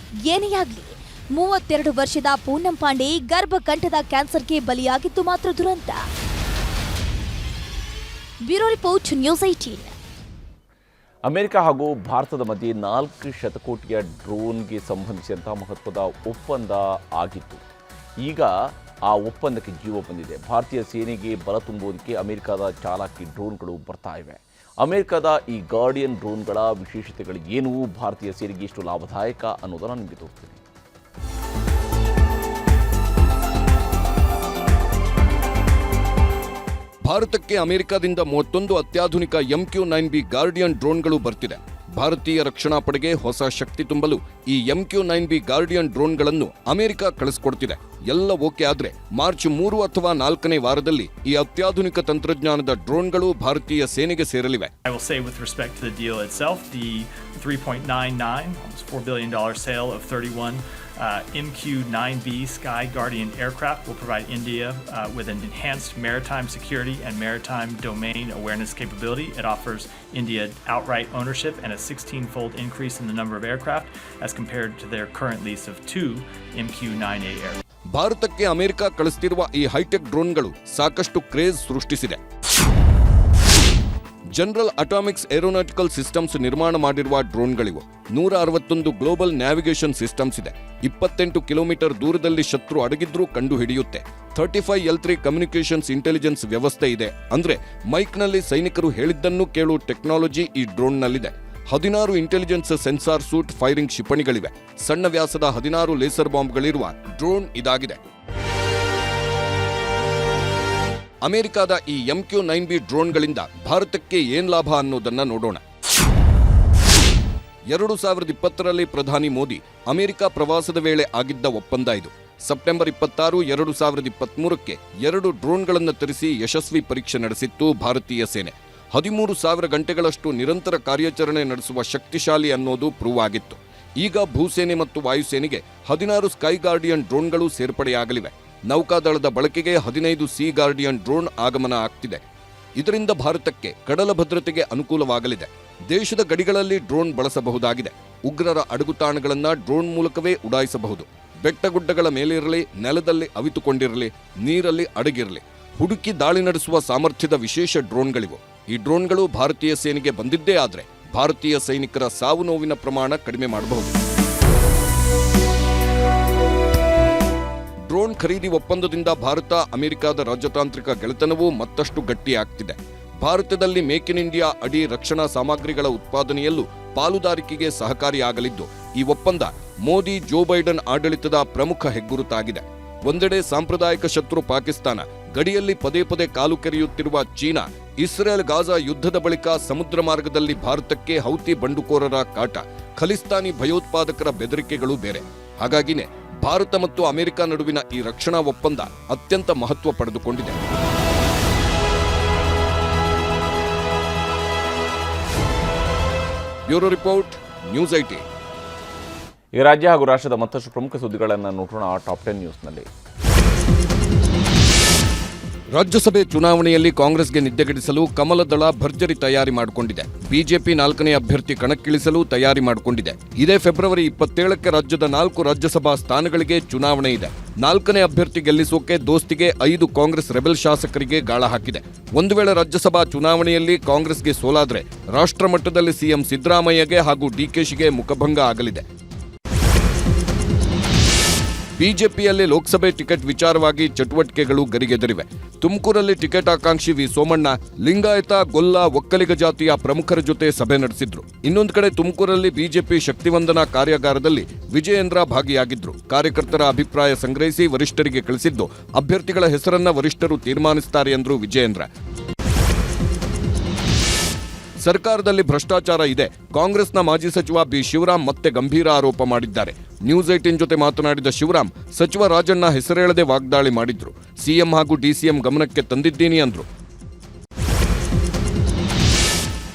ಏನೇ ಆಗಲಿ, 32 ವರ್ಷದ ಪೂನಂ ಪಾಂಡೆ ಗರ್ಭಕಂಠದ ಕ್ಯಾನ್ಸರ್ಗೆ ಬಲಿಯಾಗಿದ್ದು ಮಾತ್ರ ದುರಂತ. Bureau report, news 18. ಅಮೆರಿಕ ಹಾಗೂ ಭಾರತದ ಮಧ್ಯೆ 4 ಶತಕೋಟಿಯ ಡ್ರೋನ್ಗೆ ಸಂಬಂಧಿಸಿದಂತಹ ಮಹತ್ವದ ಒಪ್ಪಂದ ಆಗಿತ್ತು. ಈಗ ಆ ಒಪ್ಪಂದಕ್ಕೆ ಜೀವ ಬಂದಿದೆ. ಭಾರತೀಯ ಸೇನೆಗೆ ಬಲ ತುಂಬುವುದಕ್ಕೆ ಅಮೆರಿಕದ ಚಾಲಾಕಿ ಡ್ರೋನ್ಗಳು ಬರ್ತಾ ಇವೆ. ಅಮೆರಿಕದ ಈ ಗಾರ್ಡಿಯನ್ ಡ್ರೋನ್ಗಳ ವಿಶೇಷತೆಗಳು ಏನು, ಭಾರತೀಯ ಸೇನೆಗೆ ಎಷ್ಟು ಲಾಭದಾಯಕ ಅನ್ನೋದನ್ನು ನಿಮಗೆ ತೋರಿಸ್ತೀನಿ. ಭಾರತಕ್ಕೆ ಅಮೆರಿಕದಿಂದ 31 ಅತ್ಯಾಧುನಿಕ MQ-9B ಗಾರ್ಡಿಯನ್ ಡ್ರೋನ್ಗಳು ಬರ್ತಿದೆ. ಭಾರತೀಯ ರಕ್ಷಣಾ ಪಡೆಗೆ ಹೊಸ ಶಕ್ತಿ ತುಂಬಲು ಈ MQ-9B ಗಾರ್ಡಿಯನ್ ಡ್ರೋನ್ಗಳನ್ನು ಅಮೆರಿಕ ಕಳಿಸ್ಕೊಡ್ತಿದೆ. ಎಲ್ಲ ಓಕೆ ಆದ್ರೆ ಮಾರ್ಚ್ 3 ಅಥವಾ 4ನೇ ವಾರದಲ್ಲಿ ಈ ಅತ್ಯಾಧುನಿಕ ತಂತ್ರಜ್ಞಾನದ ಡ್ರೋನ್ಗಳು ಭಾರತೀಯ ಸೇನೆಗೆ ಸೇರಲಿವೆ. I will say with respect to the deal itself, the $3.99, almost $4 billion sale of 31 MQ-9B Sky Guardian aircraft will provide India with an enhanced maritime security and maritime domain awareness capability. It offers India outright ownership and a 16-fold increase in the number of aircraft as compared to their current lease of 2 MQ-9A aircraft. ಭಾರತಕ್ಕೆ America ಕಳಿಸ್ತಿರುವ ಈ high tech ಡ್ರೋನ್ಗಳು ಸಾಕಷ್ಟು craze ಸೃಷ್ಟಿಸಿದೆ. General Atomix aeronautical systems ನಿರ್ಮಾಣ ಮಾಡಿರುವ ಡ್ರೋನ್ಗಳಿವು. 161 global navigation systems ಇದೆ. 28 kilometre ದೂರದಲ್ಲಿ ಶತ್ರು ಅಡಗಿದ್ರೂ ಕಂಡು ಹಿಡಿಯುತ್ತೆ. 35 L3 ಕಮ್ಯುನಿಕೇಷನ್ಸ್ ಇಂಟೆಲಿಜೆನ್ಸ್ ವ್ಯವಸ್ಥೆ ಇದೆ. ಅಂದ್ರೆ ಮೈಕ್ನಲ್ಲಿ ಸೈನಿಕರು ಹೇಳಿದ್ದನ್ನು ಕೇಳುವ ಟೆಕ್ನಾಲಜಿ ಈ ಡ್ರೋನ್ನಲ್ಲಿದೆ. 16 ಇಂಟೆಲಿಜೆನ್ಸ್ ಸೆನ್ಸಾರ್ ಸೂಟ್ ಫೈರಿಂಗ್ ಕ್ಷಿಪಣಿಗಳಿವೆ. ಸಣ್ಣ ವ್ಯಾಸದ 16 ಲೇಸರ್ ಬಾಂಬ್ಗಳಿರುವ ಡ್ರೋನ್ ಇದಾಗಿದೆ. ಅಮೆರಿಕದ ಈ MQ-9B ಡ್ರೋನ್ಗಳಿಂದ ಭಾರತಕ್ಕೆ ಏನ್ ಲಾಭ ಅನ್ನೋದನ್ನ ನೋಡೋಣ. 2020ರಲ್ಲಿ ಪ್ರಧಾನಿ ಮೋದಿ ಅಮೆರಿಕ ಪ್ರವಾಸದ ವೇಳೆ ಆಗಿದ್ದ ಒಪ್ಪಂದ ಇದು. ಸೆಪ್ಟೆಂಬರ್ 26, 2023ಕ್ಕೆ 2 ಡ್ರೋನ್ಗಳನ್ನು ತರಿಸಿ ಯಶಸ್ವಿ ಪರೀಕ್ಷೆ ನಡೆಸಿತ್ತು ಭಾರತೀಯ ಸೇನೆ. 13,000 ಗಂಟೆಗಳಷ್ಟು ನಿರಂತರ ಕಾರ್ಯಾಚರಣೆ ನಡೆಸುವ ಶಕ್ತಿಶಾಲಿ ಅನ್ನೋದು ಪ್ರೂವ್ ಆಗಿತ್ತು. ಈಗ ಭೂಸೇನೆ ಮತ್ತು ವಾಯುಸೇನೆಗೆ 16 ಸ್ಕೈ ಗಾರ್ಡಿಯನ್ ಡ್ರೋನ್ಗಳು ಸೇರ್ಪಡೆಯಾಗಲಿವೆ. ನೌಕಾದಳದ ಬಳಕೆಗೆ 15 ಸಿ ಗಾರ್ಡಿಯನ್ ಡ್ರೋನ್ ಆಗಮನ ಆಗ್ತಿದೆ. ಇದರಿಂದ ಭಾರತಕ್ಕೆ ಕಡಲ ಭದ್ರತೆಗೆ ಅನುಕೂಲವಾಗಲಿದೆ. ದೇಶದ ಗಡಿಗಳಲ್ಲಿ ಡ್ರೋನ್ ಬಳಸಬಹುದಾಗಿದೆ. ಉಗ್ರರ ಅಡಗುತಾಣಗಳನ್ನು ಡ್ರೋನ್ ಮೂಲಕವೇ ಉಡಾಯಿಸಬಹುದು. ಬೆಟ್ಟಗುಡ್ಡಗಳ ಮೇಲಿರಲಿ, ನೆಲದಲ್ಲಿ ಅವಿತುಕೊಂಡಿರಲಿ, ನೀರಲ್ಲಿ ಅಡಗಿರಲಿ, ಹುಡುಕಿ ದಾಳಿ ನಡೆಸುವ ಸಾಮರ್ಥ್ಯದ ವಿಶೇಷ ಡ್ರೋನ್ಗಳಿವು. ಈ ಡ್ರೋನ್ಗಳು ಭಾರತೀಯ ಸೇನೆಗೆ ಬಂದಿದ್ದೇ ಆದರೆ ಭಾರತೀಯ ಸೈನಿಕರ ಸಾವು ನೋವಿನ ಪ್ರಮಾಣ ಕಡಿಮೆ ಮಾಡಬಹುದು. ಖರೀದಿ ಒಪ್ಪಂದದಿಂದ ಭಾರತ ಅಮೆರಿಕದ ರಾಜತಾಂತ್ರಿಕ ಗೆಳೆತನವೂ ಮತ್ತಷ್ಟು ಗಟ್ಟಿಯಾಗ್ತಿದೆ. ಭಾರತದಲ್ಲಿ ಮೇಕ್ ಇನ್ ಇಂಡಿಯಾ ಅಡಿ ರಕ್ಷಣಾ ಸಾಮಗ್ರಿಗಳ ಉತ್ಪಾದನೆಯಲ್ಲೂ ಪಾಲುದಾರಿಕೆಗೆ ಸಹಕಾರಿಯಾಗಲಿದ್ದು, ಈ ಒಪ್ಪಂದ ಮೋದಿ ಜೋ ಬೈಡನ್ ಆಡಳಿತದ ಪ್ರಮುಖ ಹೆಗ್ಗುರುತಾಗಿದೆ. ಒಂದೆಡೆ ಸಾಂಪ್ರದಾಯಿಕ ಶತ್ರು ಪಾಕಿಸ್ತಾನ, ಗಡಿಯಲ್ಲಿ ಪದೇ ಪದೇ ಕಾಲು ಕೆರೆಯುತ್ತಿರುವ ಚೀನಾ, ಇಸ್ರೇಲ್ ಗಾಜಾ ಯುದ್ಧದ ಬಳಿಕ ಸಮುದ್ರ ಮಾರ್ಗದಲ್ಲಿ ಭಾರತಕ್ಕೆ ಹೌತಿ ಬಂಡುಕೋರರ ಕಾಟ, ಖಲಿಸ್ತಾನಿ ಭಯೋತ್ಪಾದಕರ ಬೆದರಿಕೆಗಳು ಬೇರೆ. ಹಾಗಾಗಿನೇ ಭಾರತ ಮತ್ತು ಅಮೆರಿಕ ನಡುವಿನ ಈ ರಕ್ಷಣಾ ಒಪ್ಪಂದ ಅತ್ಯಂತ ಮಹತ್ವ ಪಡೆದುಕೊಂಡಿದೆ. Bureau report, news 18. ಈಗ ರಾಜ್ಯ ಹಾಗೂ ರಾಷ್ಟ್ರದ ಮತ್ತಷ್ಟು ಪ್ರಮುಖ ಸುದ್ದಿಗಳನ್ನು ನೋಡೋಣ ಟಾಪ್ 10 ನ್ಯೂಸ್ನಲ್ಲಿ. ರಾಜ್ಯಸಭೆ ಚುನಾವಣೆಯಲ್ಲಿ ಕಾಂಗ್ರೆಸ್ಗೆ ನಿದ್ದೆಗೆಡಿಸಲು ಕಮಲ ದಳ ಭರ್ಜರಿ ತಯಾರಿ ಮಾಡಿಕೊಂಡಿದೆ. ಬಿಜೆಪಿ 4ನೇ ಅಭ್ಯರ್ಥಿ ಕಣಕ್ಕಿಳಿಸಲು ತಯಾರಿ ಮಾಡಿಕೊಂಡಿದೆ. ಇದೇ ಫೆಬ್ರವರಿ 27ಕ್ಕೆ ರಾಜ್ಯದ 4 ರಾಜ್ಯಸಭಾ ಸ್ಥಾನಗಳಿಗೆ ಚುನಾವಣೆ ಇದೆ. 4ನೇ ಅಭ್ಯರ್ಥಿ ಗೆಲ್ಲಿಸೋಕೆ ದೋಸ್ತಿಗೆ 5 ಕಾಂಗ್ರೆಸ್ ರೆಬೆಲ್ ಶಾಸಕರಿಗೆ ಗಾಳ ಹಾಕಿದೆ. ಒಂದು ವೇಳೆ ರಾಜ್ಯಸಭಾ ಚುನಾವಣೆಯಲ್ಲಿ ಕಾಂಗ್ರೆಸ್ಗೆ ಸೋಲಾದ್ರೆ ರಾಷ್ಟ್ರ ಮಟ್ಟದಲ್ಲಿ ಸಿಎಂ ಸಿದ್ದರಾಮಯ್ಯಗೆ ಹಾಗೂ ಡಿಕೆಶಿಗೆ ಮುಖಭಂಗ ಆಗಲಿದೆ. ಬಿಜೆಪಿಯಲ್ಲಿ ಲೋಕಸಭೆ ಟಿಕೆಟ್ ವಿಚಾರವಾಗಿ ಚಟುವಟಿಕೆಗಳು ಗರಿಗೆದರಿವೆ. ತುಮಕೂರಲ್ಲಿ ಟಿಕೆಟ್ ಆಕಾಂಕ್ಷಿ ವಿ ಸೋಮಣ್ಣ ಲಿಂಗಾಯತ, ಗೊಲ್ಲ, ಒಕ್ಕಲಿಗ ಜಾತಿಯ ಪ್ರಮುಖರ ಜೊತೆ ಸಭೆ ನಡೆಸಿದ್ರು. ಇನ್ನೊಂದು ಕಡೆ ತುಮಕೂರಲ್ಲಿ ಬಿಜೆಪಿ ಶಕ್ತಿವಂದನಾ ಕಾರ್ಯಾಗಾರದಲ್ಲಿ ವಿಜಯೇಂದ್ರ ಭಾಗಿಯಾಗಿದ್ರು. ಕಾರ್ಯಕರ್ತರ ಅಭಿಪ್ರಾಯ ಸಂಗ್ರಹಿಸಿ ವರಿಷ್ಠರಿಗೆ ಕಳಿಸಿದ್ದು, ಅಭ್ಯರ್ಥಿಗಳ ಹೆಸರನ್ನ ವರಿಷ್ಠರು ತೀರ್ಮಾನಿಸುತ್ತಾರೆ ಎಂದ್ರು ವಿಜಯೇಂದ್ರ. ಸರ್ಕಾರದಲ್ಲಿ ಭ್ರಷ್ಟಾಚಾರ ಇದೆ. ಕಾಂಗ್ರೆಸ್ನ ಮಾಜಿ ಸಚಿವ ಬಿ ಶಿವರಾಮ್ ಮತ್ತೆ ಗಂಭೀರ ಆರೋಪ ಮಾಡಿದ್ದಾರೆ. ನ್ಯೂಸ್ 18 ಜೊತೆ ಮಾತನಾಡಿದ ಶಿವರಾಮ್, ಸಚಿವ ರಾಜಣ್ಣ ಹೆಸರೇಳದೆ ವಾಗ್ದಾಳಿ ಮಾಡಿದ್ರು. ಸಿಎಂ ಹಾಗೂ ಡಿಸಿಎಂ ಗಮನಕ್ಕೆ ತಂದಿದ್ದೀನಿ ಅಂದ್ರು.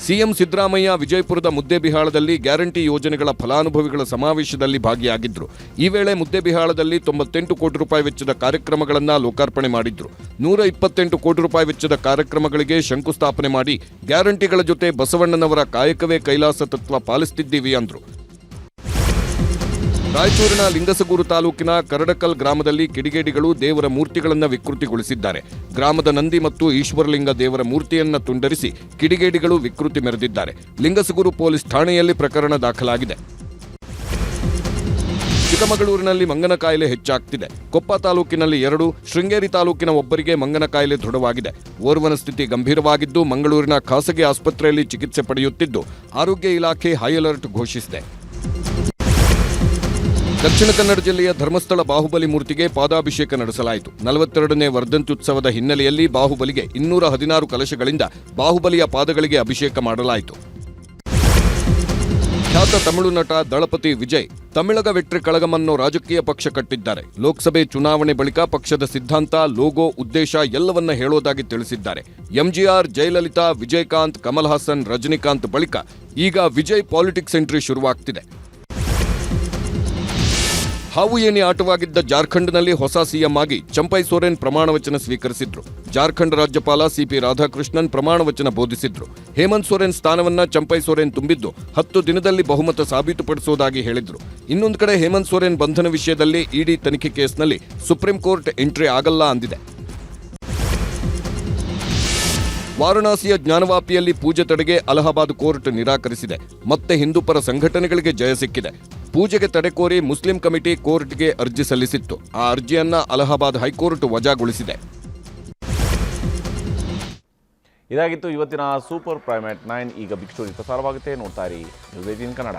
ಸಿಎಂ ಸಿದ್ದರಾಮಯ್ಯ ವಿಜಯಪುರದ ಮುದ್ದೇಬಿಹಾಳದಲ್ಲಿ ಗ್ಯಾರಂಟಿ ಯೋಜನೆಗಳ ಫಲಾನುಭವಿಗಳ ಸಮಾವೇಶದಲ್ಲಿ ಭಾಗಿಯಾಗಿದ್ರು. ಈ ವೇಳೆ ಮುದ್ದೇಬಿಹಾಳದಲ್ಲಿ 98 ಕೋಟಿ ರೂಪಾಯಿ ವೆಚ್ಚದ ಕಾರ್ಯಕ್ರಮಗಳನ್ನು ಲೋಕಾರ್ಪಣೆ ಮಾಡಿದ್ರು. 128 ಕೋಟಿ ರೂಪಾಯಿ ವೆಚ್ಚದ ಕಾರ್ಯಕ್ರಮಗಳಿಗೆ ಶಂಕುಸ್ಥಾಪನೆ ಮಾಡಿ ಗ್ಯಾರಂಟಿಗಳ ಜೊತೆ ಬಸವಣ್ಣನವರ ಕಾಯಕವೇ ಕೈಲಾಸ ತತ್ವ ಪಾಲಿಸುತ್ತಿದ್ದೀವಿ ಅಂದ್ರು. ರಾಯಚೂರಿನ ಲಿಂಗಸಗೂರು ತಾಲೂಕಿನ ಕರಡಕಲ್ ಗ್ರಾಮದಲ್ಲಿ ಕಿಡಿಗೇಡಿಗಳು ದೇವರ ಮೂರ್ತಿಗಳನ್ನು ವಿಕೃತಿಗೊಳಿಸಿದ್ದಾರೆ. ಗ್ರಾಮದ ನಂದಿ ಮತ್ತು ಈಶ್ವರಲಿಂಗ ದೇವರ ಮೂರ್ತಿಯನ್ನ ತುಂಡರಿಸಿ ಕಿಡಿಗೇಡಿಗಳು ವಿಕೃತಿ ಮೆರೆದಿದ್ದಾರೆ. ಲಿಂಗಸಗೂರು ಪೊಲೀಸ್ ಠಾಣೆಯಲ್ಲಿ ಪ್ರಕರಣ ದಾಖಲಾಗಿದೆ. ಚಿಕ್ಕಮಗಳೂರಿನಲ್ಲಿ ಮಂಗನ ಕಾಯಿಲೆ ಹೆಚ್ಚಾಗ್ತಿದೆ. ಕೊಪ್ಪ ತಾಲೂಕಿನಲ್ಲಿ 2, ಶೃಂಗೇರಿ ತಾಲೂಕಿನ ಒಬ್ಬರಿಗೆ ಮಂಗನ ಕಾಯಿಲೆ ದೃಢವಾಗಿದೆ. ಓರ್ವನ ಸ್ಥಿತಿ ಗಂಭೀರವಾಗಿದ್ದು ಮಂಗಳೂರಿನ ಖಾಸಗಿ ಆಸ್ಪತ್ರೆಯಲ್ಲಿ ಚಿಕಿತ್ಸೆ ಪಡೆಯುತ್ತಿದ್ದು, ಆರೋಗ್ಯ ಇಲಾಖೆ ಹೈ ಅಲರ್ಟ್ ಘೋಷಿಸಿದೆ. ದಕ್ಷಿಣ ಕನ್ನಡ ಜಿಲ್ಲೆಯ ಧರ್ಮಸ್ಥಳ ಬಾಹುಬಲಿ ಮೂರ್ತಿಗೆ ಪಾದಾಭಿಷೇಕ ನಡೆಸಲಾಯಿತು. 42ನೇ ವರ್ಧಂತ್ಯುತ್ಸವದ ಹಿನ್ನೆಲೆಯಲ್ಲಿ ಬಾಹುಬಲಿಗೆ 216 ಕಲಶಗಳಿಂದ ಬಾಹುಬಲಿಯ ಪಾದಗಳಿಗೆ ಅಭಿಷೇಕ ಮಾಡಲಾಯಿತು. ಖ್ಯಾತ ತಮಿಳು ನಟ ದಳಪತಿ ವಿಜಯ್ ತಮಿಳಗ ವೆಟ್ರಿ ಕಳಗಮನ್ನೋ ರಾಜಕೀಯ ಪಕ್ಷ ಕಟ್ಟಿದ್ದಾರೆ. ಲೋಕಸಭೆ ಚುನಾವಣೆ ಬಳಿಕ ಪಕ್ಷದ ಸಿದ್ಧಾಂತ, ಲೋಗೋ, ಉದ್ದೇಶ ಎಲ್ಲವನ್ನ ಹೇಳೋದಾಗಿ ತಿಳಿಸಿದ್ದಾರೆ. ಎಂಜಿಆರ್, ಜಯಲಲಿತಾ, ವಿಜಯಕಾಂತ್, ಕಮಲ್ ಹಾಸನ್, ರಜನಿಕಾಂತ್ ಬಳಿಕ ಈಗ ವಿಜಯ್ ಪಾಲಿಟಿಕ್ಸ್ ಎಂಟ್ರಿ ಶುರುವಾಗ್ತಿದೆ. ಹಾವು ಏಣಿ ಆಟವಾಗಿದ್ದ ಜಾರ್ಖಂಡ್ನಲ್ಲಿ ಹೊಸ ಸಿಎಂ ಆಗಿ ಚಂಪೈ ಸೊರೇನ್ ಪ್ರಮಾಣವಚನ ಸ್ವೀಕರಿಸಿದ್ರು. ಜಾರ್ಖಂಡ್ ರಾಜ್ಯಪಾಲ ಸಿಪಿ ರಾಧಾಕೃಷ್ಣನ್ ಪ್ರಮಾಣವಚನ ಬೋಧಿಸಿದ್ರು. ಹೇಮಂತ್ ಸೊರೇನ್ ಸ್ಥಾನವನ್ನ ಚಂಪೈ ಸೊರೇನ್ ತುಂಬಿದ್ದು 10 ದಿನದಲ್ಲಿ ಬಹುಮತ ಸಾಬೀತುಪಡಿಸುವುದಾಗಿ ಹೇಳಿದ್ರು. ಇನ್ನೊಂದು ಕಡೆ ಹೇಮಂತ್ ಸೊರೇನ್ ಬಂಧನ ವಿಷಯದಲ್ಲಿ ಇಡಿ ತನಿಖೆ ಕೇಸ್ನಲ್ಲಿ ಸುಪ್ರೀಂ ಕೋರ್ಟ್ ಎಂಟ್ರಿ ಆಗಲ್ಲ ಅಂದಿದೆ. ವಾರಣಾಸಿಯ ಜ್ಞಾನವಾಪಿಯಲ್ಲಿ ಪೂಜೆ ತಡೆಗೆ ಅಲಹಾಬಾದ್ ಕೋರ್ಟ್ ನಿರಾಕರಿಸಿದೆ. ಮತ್ತೆ ಹಿಂದೂಪರ ಸಂಘಟನೆಗಳಿಗೆ ಜಯ ಸಿಕ್ಕಿದೆ. ಪೂಜೆಗೆ ತಡೆ ಕೋರಿ ಮುಸ್ಲಿಂ ಕಮಿಟಿ ಕೋರ್ಟ್ಗೆ ಅರ್ಜಿ ಸಲ್ಲಿಸಿತ್ತು. ಆ ಅರ್ಜಿಯನ್ನ ಅಲಹಾಬಾದ್ ಹೈಕೋರ್ಟ್ ವಜಾಗೊಳಿಸಿದೆ. ಇದಾಗಿತ್ತು ಇವತ್ತಿನ ಸೂಪರ್ ಪ್ರೈಮ್ ಅಟ್ 9. ಈಗ ಬಿಗ್ ಸ್ಟೋರಿ ಪ್ರಸಾರವಾಗುತ್ತೆ. ನೋಡ್ತಾ ಇರಿ ನ್ಯೂಸ್ 18 ಕನ್ನಡ.